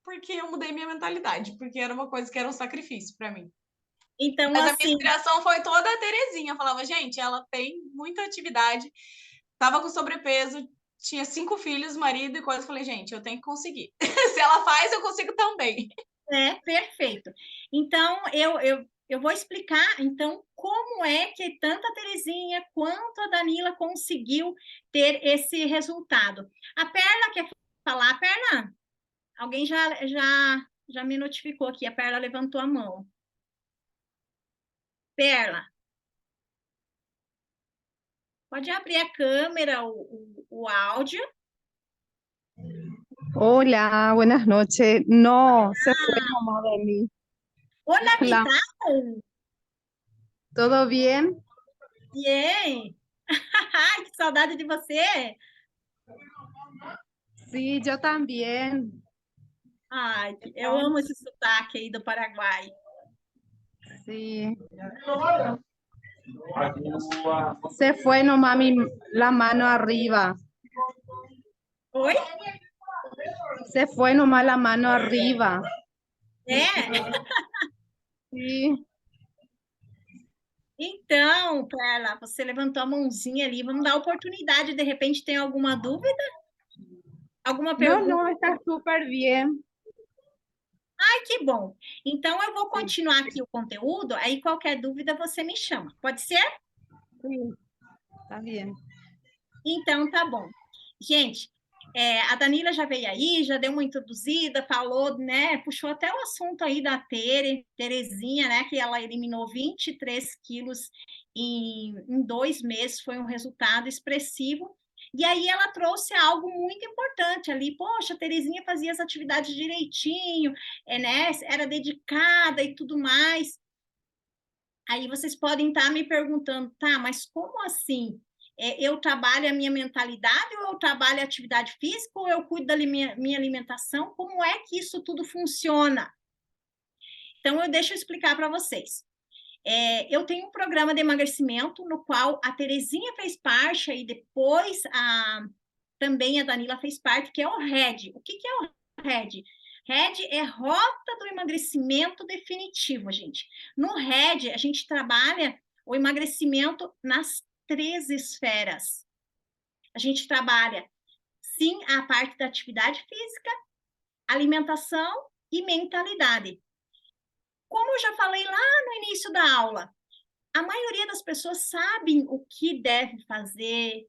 porque eu mudei minha mentalidade, porque era uma coisa que era um sacrifício para mim. Então, mas assim, a minha inspiração foi toda a Terezinha. Eu falava, gente, ela tem muita atividade, tava com sobrepeso, tinha 5 filhos, marido e coisa. Eu falei, gente, eu tenho que conseguir. Se ela faz, eu consigo também. Perfeito. Então, eu vou explicar, então, como é que tanto a Terezinha quanto a Danila conseguiu ter esse resultado. A Perla quer falar? Perla, alguém já me notificou aqui, a Perla levantou a mão. Perla, pode abrir a câmera, o áudio. Hola, buenas noches. No, se fue nomás de mí. Olá, La- Vital! ¿Todo bien? Bien! Ai, que saudade de você! Sí, yo también. Ai, eu amo esse sotaque aí do Paraguai. Sí. Se fue nomás la mano arriba. Oi? Se fue nomás la mano arriba. Sí. Então, Perla, você levantou a mãozinha ali. Vamos dar oportunidade. De repente, tem alguma dúvida? Alguma No, pergunta? no, está súper bien. Ai, que bom. Então, eu vou Sí, continuar aqui o conteúdo. Aí, qualquer dúvida, você me chama. Pode ser? sí, está bien. Então, tá bom. Gente, a Danila já veio aí, já deu uma introduzida, falou, né? Puxou até o assunto aí da Terezinha, né? Que ela eliminou 23 quilos em 2 meses, foi um resultado expressivo. E aí ela trouxe algo muito importante ali. Poxa, a Terezinha fazia as atividades direitinho, né? Era dedicada e tudo mais. Aí vocês podem estar me perguntando, tá, mas como assim? Eu trabalho a minha mentalidade ou eu trabalho a atividade física ou eu cuido da minha alimentação? Como é que isso tudo funciona? Então, deixa eu explicar para vocês. Eu tenho um programa de emagrecimento no qual a Terezinha fez parte e depois também a Danila fez parte, que é o RED. O que é o RED? RED é Rota do Emagrecimento Definitivo, gente. No RED, a gente trabalha o emagrecimento nas 3 esferas. A gente trabalha, sim, a parte da atividade física, alimentação e mentalidade. Como eu já falei lá no início da aula, a maioria das pessoas sabem o que deve fazer,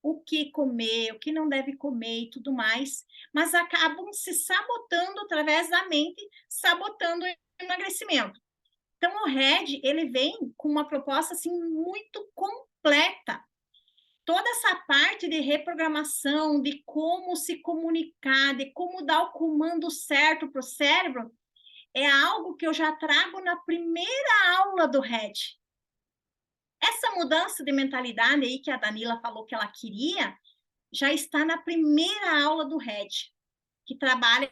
o que comer, o que não deve comer e tudo mais, mas acabam se sabotando através da mente, sabotando o emagrecimento. Então, o RED, ele vem com uma proposta, assim, muito completa. Toda essa parte de reprogramação, de como se comunicar, de como dar o comando certo para o cérebro, é algo que eu já trago na primeira aula do RED. Essa mudança de mentalidade aí que a Danila falou que ela queria, já está na primeira aula do RED, que trabalha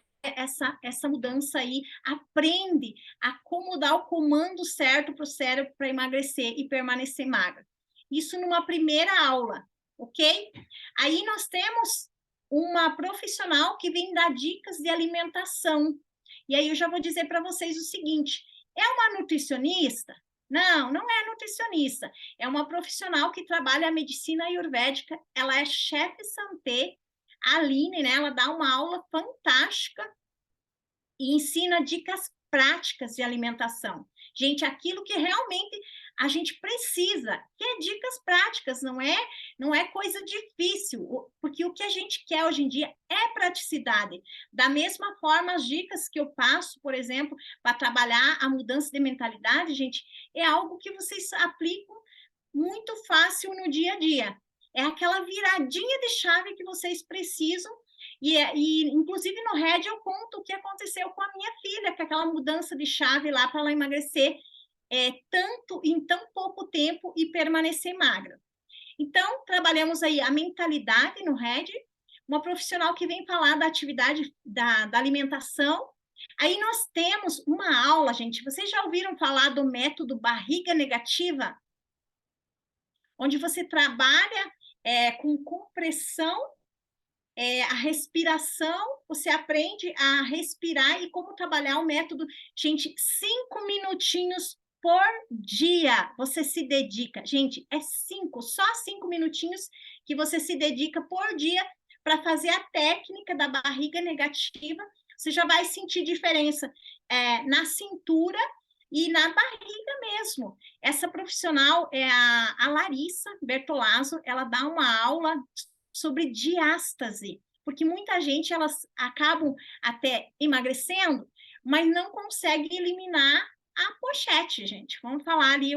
essa mudança aí, aprende a como dar o comando certo para o cérebro para emagrecer e permanecer magra. Isso numa primeira aula, ok? Aí nós temos uma profissional que vem dar dicas de alimentação. E aí eu já vou dizer para vocês o seguinte, é uma nutricionista? Não, não é nutricionista. É uma profissional que trabalha a medicina ayurvédica. Ela é chefe santé. A Aline, né, ela dá uma aula fantástica e ensina dicas práticas de alimentação. Gente, aquilo que realmente a gente precisa, que é dicas práticas, não é coisa difícil, porque o que a gente quer hoje em dia é praticidade. Da mesma forma, as dicas que eu passo, por exemplo, para trabalhar a mudança de mentalidade, gente, é algo que vocês aplicam muito fácil no dia a dia. É aquela viradinha de chave que vocês precisam. E inclusive, no RED eu conto o que aconteceu com a minha filha, com aquela mudança de chave lá para ela emagrecer tanto em tão pouco tempo e permanecer magra. Então, trabalhamos aí a mentalidade no RED, uma profissional que vem falar da atividade da alimentação. Aí nós temos uma aula, gente, vocês já ouviram falar do método barriga negativa? Onde você trabalha com compressão, a respiração, você aprende a respirar e como trabalhar o método. Gente, 5 minutinhos por dia você se dedica. Gente, só 5 minutinhos que você se dedica por dia para fazer a técnica da barriga negativa. Você já vai sentir diferença na cintura e na barriga mesmo. Essa profissional é a Larissa Bertolazzo, ela dá uma aula sobre diástase, porque muita gente, elas acabam até emagrecendo, mas não consegue eliminar a pochete, gente. Vamos falar ali,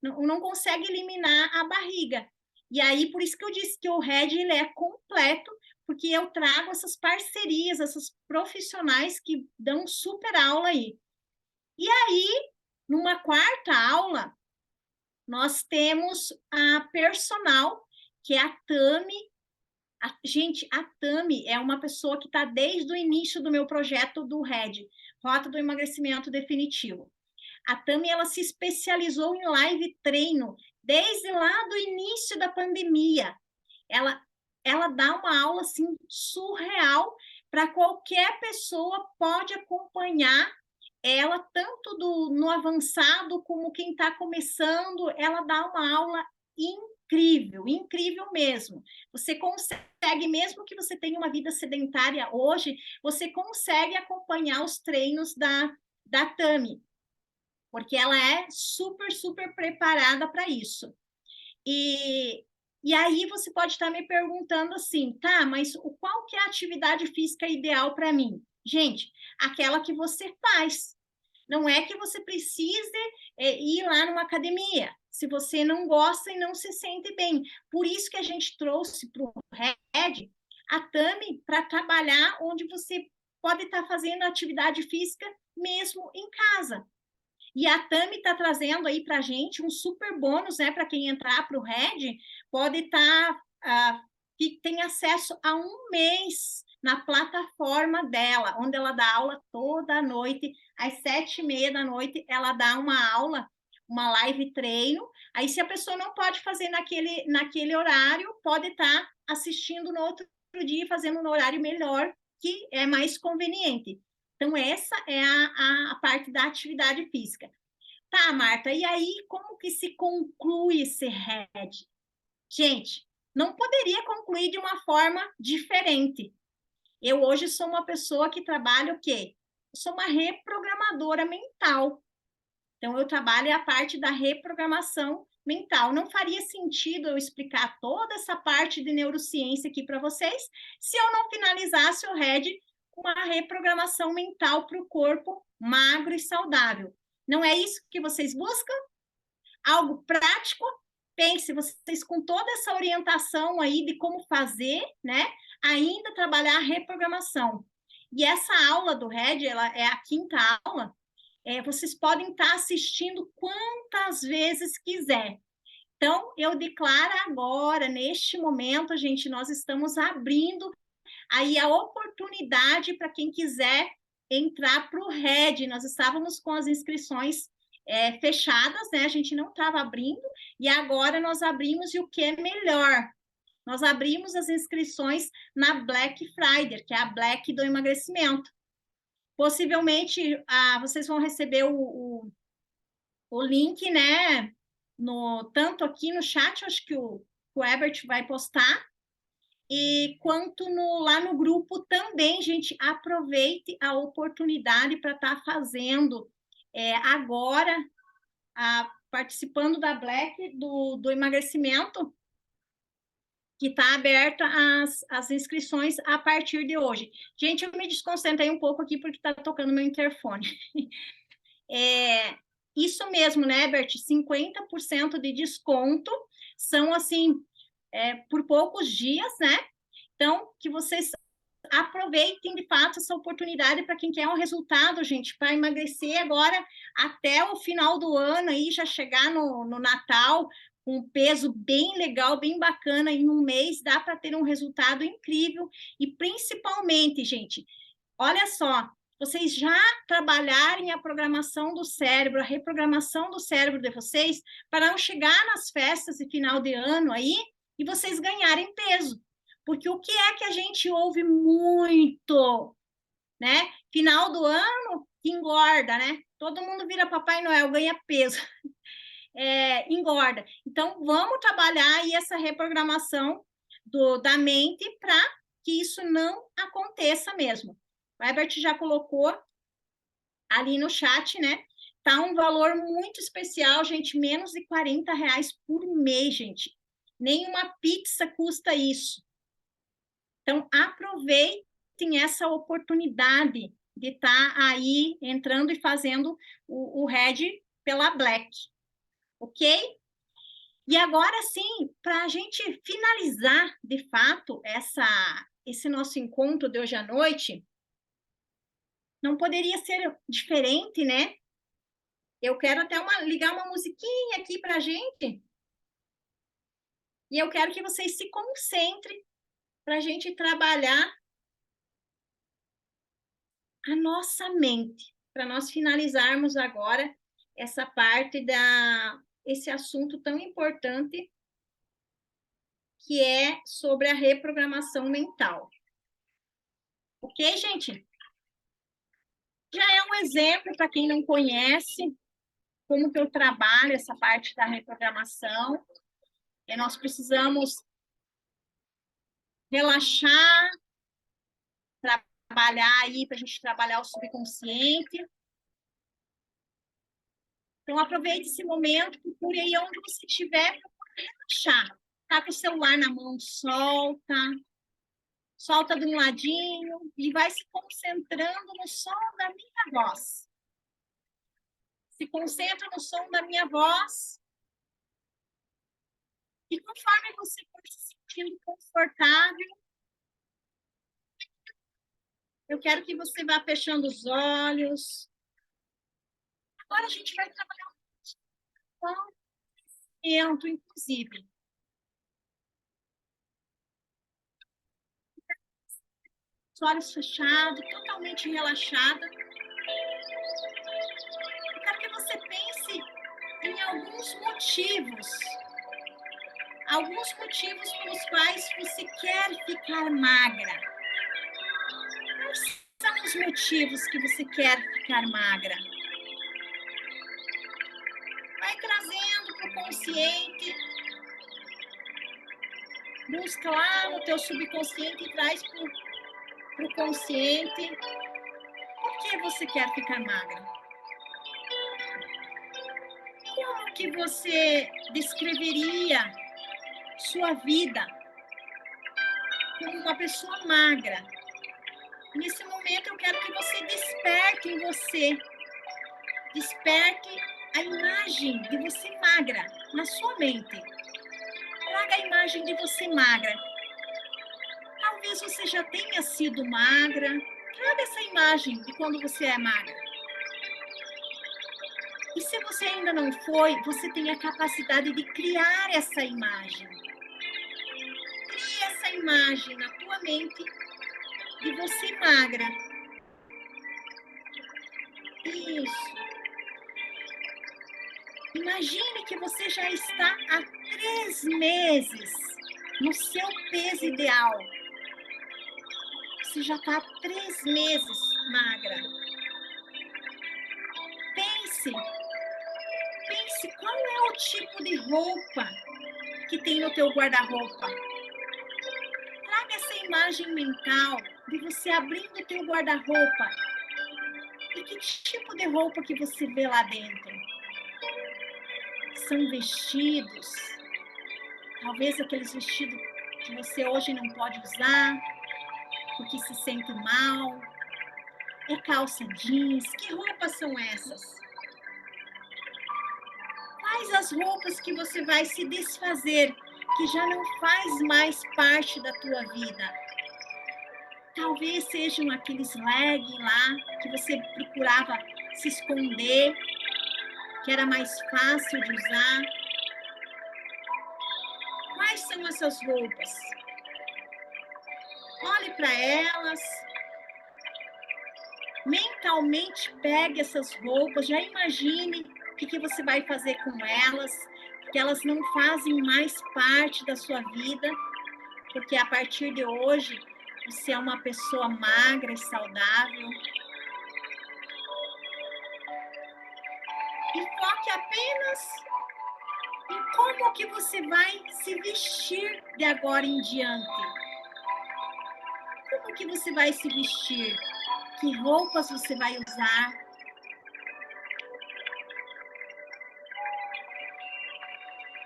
não consegue eliminar a barriga. E aí, por isso que eu disse que o RED ele é completo, porque eu trago essas parcerias, essas profissionais que dão super aula aí. E aí, numa quarta aula, nós temos a personal, que é a Tami. Gente, a Tami é uma pessoa que está desde o início do meu projeto do RED, Rota do Emagrecimento Definitivo. A Tami, ela se especializou em live treino desde lá do início da pandemia. Ela dá uma aula, assim, surreal para qualquer pessoa, pode acompanhar ela, tanto no avançado como quem está começando, ela dá uma aula incrível, incrível mesmo. Você consegue, mesmo que você tenha uma vida sedentária hoje, você consegue acompanhar os treinos da Tami, porque ela é super, super preparada para isso. E aí você pode estar me perguntando assim, tá, mas qual que é a atividade física ideal para mim? Gente, aquela que você faz. Não é que você precise ir lá numa academia, se você não gosta e não se sente bem. Por isso que a gente trouxe para o RED a Tami para trabalhar onde você pode estar fazendo atividade física mesmo em casa. E a Tami está trazendo aí para a gente um super bônus, né? Para quem entrar para o RED, pode estar, que tem acesso a 1 mês na plataforma dela, onde ela dá aula toda noite, às 7h30 da noite, ela dá uma aula, uma live treino. Aí, se a pessoa não pode fazer naquele horário, pode estar assistindo no outro dia, fazendo no horário melhor, que é mais conveniente. Então, essa é a parte da atividade física. Tá, Marta, e aí como que se conclui esse RED? Gente, não poderia concluir de uma forma diferente. Eu hoje sou uma pessoa que trabalha o quê? Eu sou uma reprogramadora mental. Então, eu trabalho a parte da reprogramação mental. Não faria sentido eu explicar toda essa parte de neurociência aqui para vocês se eu não finalizasse o RED com a reprogramação mental para o corpo magro e saudável. Não é isso que vocês buscam? Algo prático? Pense, vocês com toda essa orientação aí de como fazer, né? Ainda trabalhar a reprogramação. E essa aula do RED, ela é a 5ª aula, vocês podem estar assistindo quantas vezes quiser. Então, eu declaro agora, neste momento, gente, nós estamos abrindo aí a oportunidade para quem quiser entrar para o RED. Nós estávamos com as inscrições fechadas, né? A gente não estava abrindo, e agora nós abrimos, e o que é melhor? Nós abrimos as inscrições na Black Friday, que é a Black do emagrecimento. Possivelmente, vocês vão receber o link, né? Tanto aqui no chat, acho que o Herbert vai postar, e quanto lá no grupo também, gente, aproveite a oportunidade para estar fazendo agora, participando da Black do emagrecimento, que está aberta as inscrições a partir de hoje. Gente, eu me desconcentrei um pouco aqui porque está tocando meu interfone. Isso mesmo, né, Bert? 50% de desconto, são assim, por poucos dias, né? Então, que vocês aproveitem de fato essa oportunidade para quem quer um resultado, gente, para emagrecer agora até o final do ano, aí já chegar no Natal com um peso bem legal, bem bacana, em um mês dá para ter um resultado incrível. E principalmente, gente, olha só, vocês já trabalharem a programação do cérebro, a reprogramação do cérebro de vocês, para não chegar nas festas de final de ano aí e vocês ganharem peso. Porque o que é que a gente ouve muito, né? Final do ano, engorda, né? Todo mundo vira Papai Noel, ganha peso. Engorda. Então, vamos trabalhar aí essa reprogramação da mente para que isso não aconteça mesmo. O Herbert já colocou ali no chat, né? Tá um valor muito especial, gente, menos de R$40 por mês, gente. Nenhuma pizza custa isso. Então, aproveitem essa oportunidade de estar aí entrando e fazendo o RED pela Black, ok? E agora sim, para a gente finalizar, de fato, esse nosso encontro de hoje à noite, não poderia ser diferente, né? Eu quero até ligar uma musiquinha aqui para a gente, e eu quero que vocês se concentrem para a gente trabalhar a nossa mente, para nós finalizarmos agora essa parte esse assunto tão importante que é sobre a reprogramação mental. Ok, gente? Já é um exemplo para quem não conhece como que eu trabalho essa parte da reprogramação. Nós precisamos relaxar, trabalhar aí para a gente trabalhar o subconsciente. Então, aproveite esse momento, procure aí onde você estiver para relaxar. Tá com o celular na mão, solta de um ladinho e vai se concentrando no som da minha voz. Se concentra no som da minha voz e conforme você for se sentindo confortável, eu quero que você vá fechando os olhos. Agora a gente vai trabalhar com o inclusive. Os olhos fechados, totalmente relaxada. Eu quero que você pense em alguns motivos pelos quais você quer ficar magra. Quais são os motivos que você quer ficar magra? Vai trazendo para o consciente, busca lá no teu subconsciente e traz para o consciente. Por que você quer ficar magra? Como que você descreveria sua vida como uma pessoa magra? Nesse momento, eu quero que você desperte em você, desperte a imagem de você magra na sua mente. Traga a imagem de você magra. Talvez você já tenha sido magra. Traga essa imagem de quando você é magra. E se você ainda não foi, você tem a capacidade de criar essa imagem. Crie essa imagem na tua mente de você magra. Isso. Imagine que você já está há 3 meses no seu peso ideal. Você já está há 3 meses magra. Pense qual é o tipo de roupa que tem no teu guarda-roupa. Traga essa imagem mental de você abrindo o teu guarda-roupa. E que tipo de roupa que você vê lá dentro? São vestidos, talvez aqueles vestidos que você hoje não pode usar, porque se sente mal. É calça jeans? Que roupas são essas? Quais as roupas que você vai se desfazer, que já não faz mais parte da tua vida? Talvez sejam aqueles leggings lá, que você procurava se esconder, que era mais fácil de usar. Quais são essas roupas? Olhe para elas. Mentalmente pegue essas roupas, já imagine o que você vai fazer com elas, porque elas não fazem mais parte da sua vida, porque a partir de hoje você é uma pessoa magra e saudável. E foque apenas em como que você vai se vestir de agora em diante. Como que você vai se vestir? Que roupas você vai usar?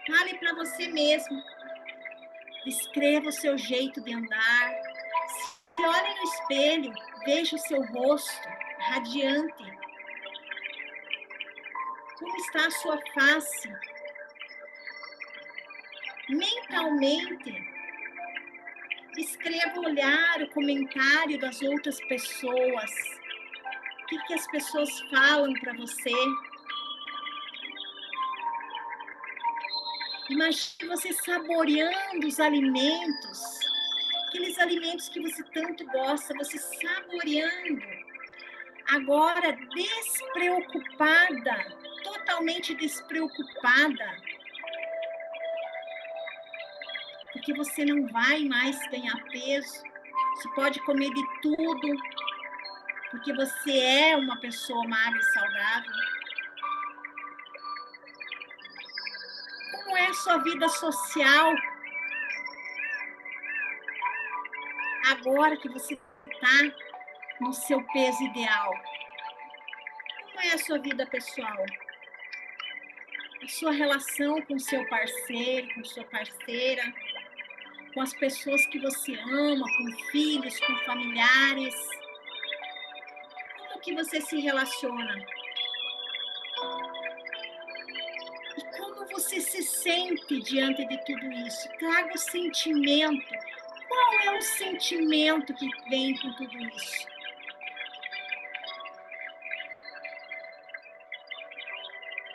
Fale para você mesmo. Descreva o seu jeito de andar. Se olhe no espelho, veja o seu rosto radiante. Como está a sua face? Mentalmente, escreva o olhar, o comentário das outras pessoas. O que as pessoas falam para você? Imagine você saboreando os alimentos, aqueles alimentos que você tanto gosta, você saboreando. Agora, despreocupada, totalmente despreocupada, porque você não vai mais ganhar peso, você pode comer de tudo, porque você é uma pessoa magra e saudável. Como é a sua vida social? Agora que você está no seu peso ideal. Como é a sua vida pessoal? A sua relação com seu parceiro, com sua parceira, com as pessoas que você ama, com filhos, com familiares. Como que você se relaciona? E como você se sente diante de tudo isso? Traga o sentimento. Qual é o sentimento que vem com tudo isso?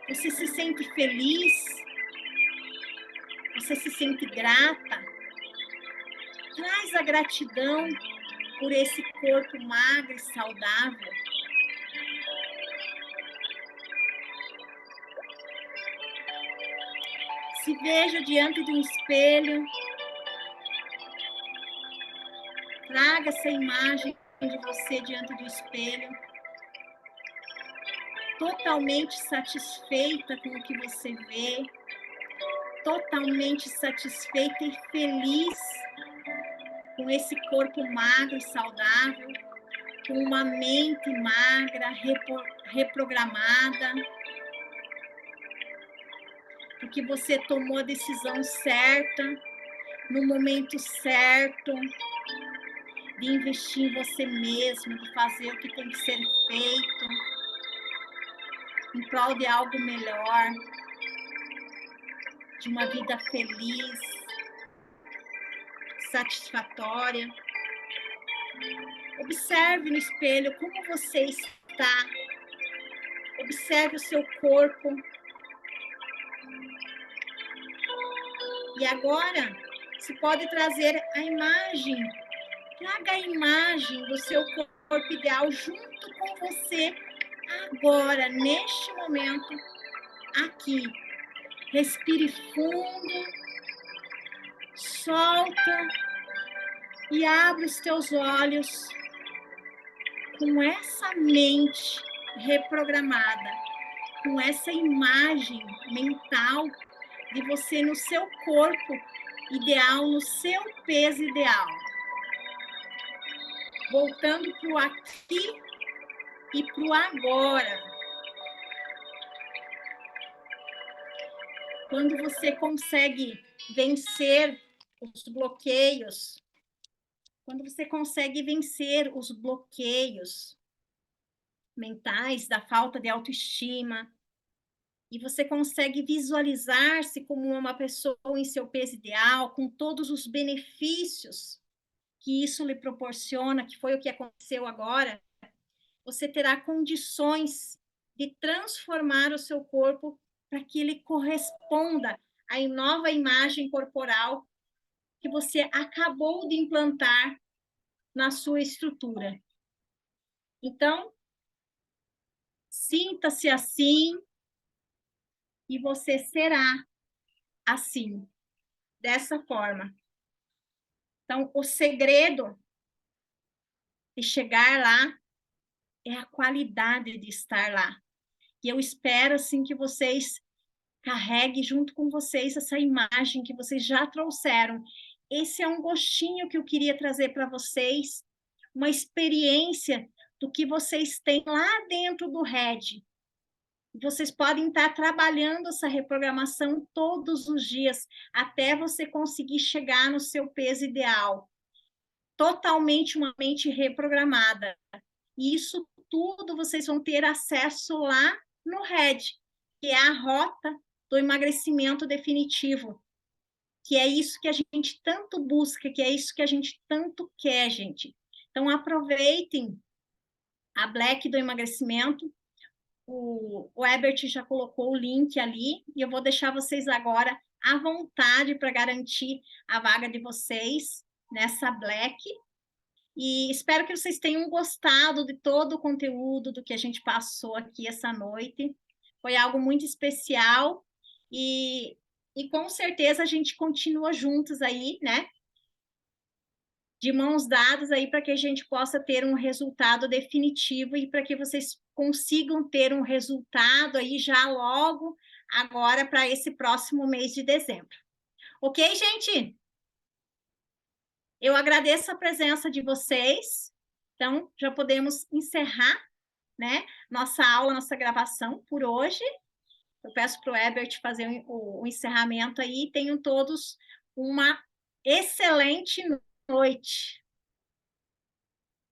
Você se sente feliz? Você se sente grata? Traz a gratidão por esse corpo magro e saudável. Se veja diante de um espelho. Traga essa imagem de você diante do espelho. Totalmente satisfeita com o que você vê. Totalmente satisfeita e feliz com esse corpo magro e saudável. Com uma mente magra, reprogramada. Porque você tomou a decisão certa, no momento certo, de investir em você mesmo, de fazer o que tem que ser feito, em prol de algo melhor, de uma vida feliz, satisfatória. Observe no espelho como você está. Observe o seu corpo. E agora, você pode trazer a imagem. Traga a imagem do seu corpo ideal junto com você. Agora, neste momento, aqui. Respire fundo. Solta. E abre os teus olhos com essa mente reprogramada, com essa imagem mental de você no seu corpo ideal, no seu peso ideal. Voltando para o aqui e para o agora. Quando você consegue vencer os bloqueios, quando você consegue vencer os bloqueios mentais da falta de autoestima, e você consegue visualizar-se como uma pessoa em seu peso ideal, com todos os benefícios que isso lhe proporciona, que foi o que aconteceu agora, você terá condições de transformar o seu corpo para que ele corresponda à nova imagem corporal que você acabou de implantar na sua estrutura. Então, sinta-se assim e você será assim, dessa forma. Então, o segredo de chegar lá é a qualidade de estar lá. E eu espero, assim, que vocês carreguem junto com vocês essa imagem que vocês já trouxeram. Esse é um gostinho que eu queria trazer para vocês, uma experiência do que vocês têm lá dentro do RED. Vocês podem estar trabalhando essa reprogramação todos os dias, até você conseguir chegar no seu peso ideal. Totalmente uma mente reprogramada. E isso tudo vocês vão ter acesso lá no RED, que é a rota do emagrecimento definitivo. Que é isso que a gente tanto busca, que é isso que a gente tanto quer, gente. Então, aproveitem a Black do emagrecimento. O Herbert já colocou o link ali, e eu vou deixar vocês agora à vontade para garantir a vaga de vocês nessa Black. E espero que vocês tenham gostado de todo o conteúdo do que a gente passou aqui essa noite. Foi algo muito especial e com certeza a gente continua juntos aí, né? De mãos dadas aí para que a gente possa ter um resultado definitivo e para que vocês consigam ter um resultado aí já logo agora para esse próximo mês de dezembro. Ok, gente? Eu agradeço a presença de vocês. Então, já podemos encerrar, né, nossa aula, nossa gravação por hoje. Eu peço para o Herbert fazer o encerramento aí. Tenham todos uma excelente noite.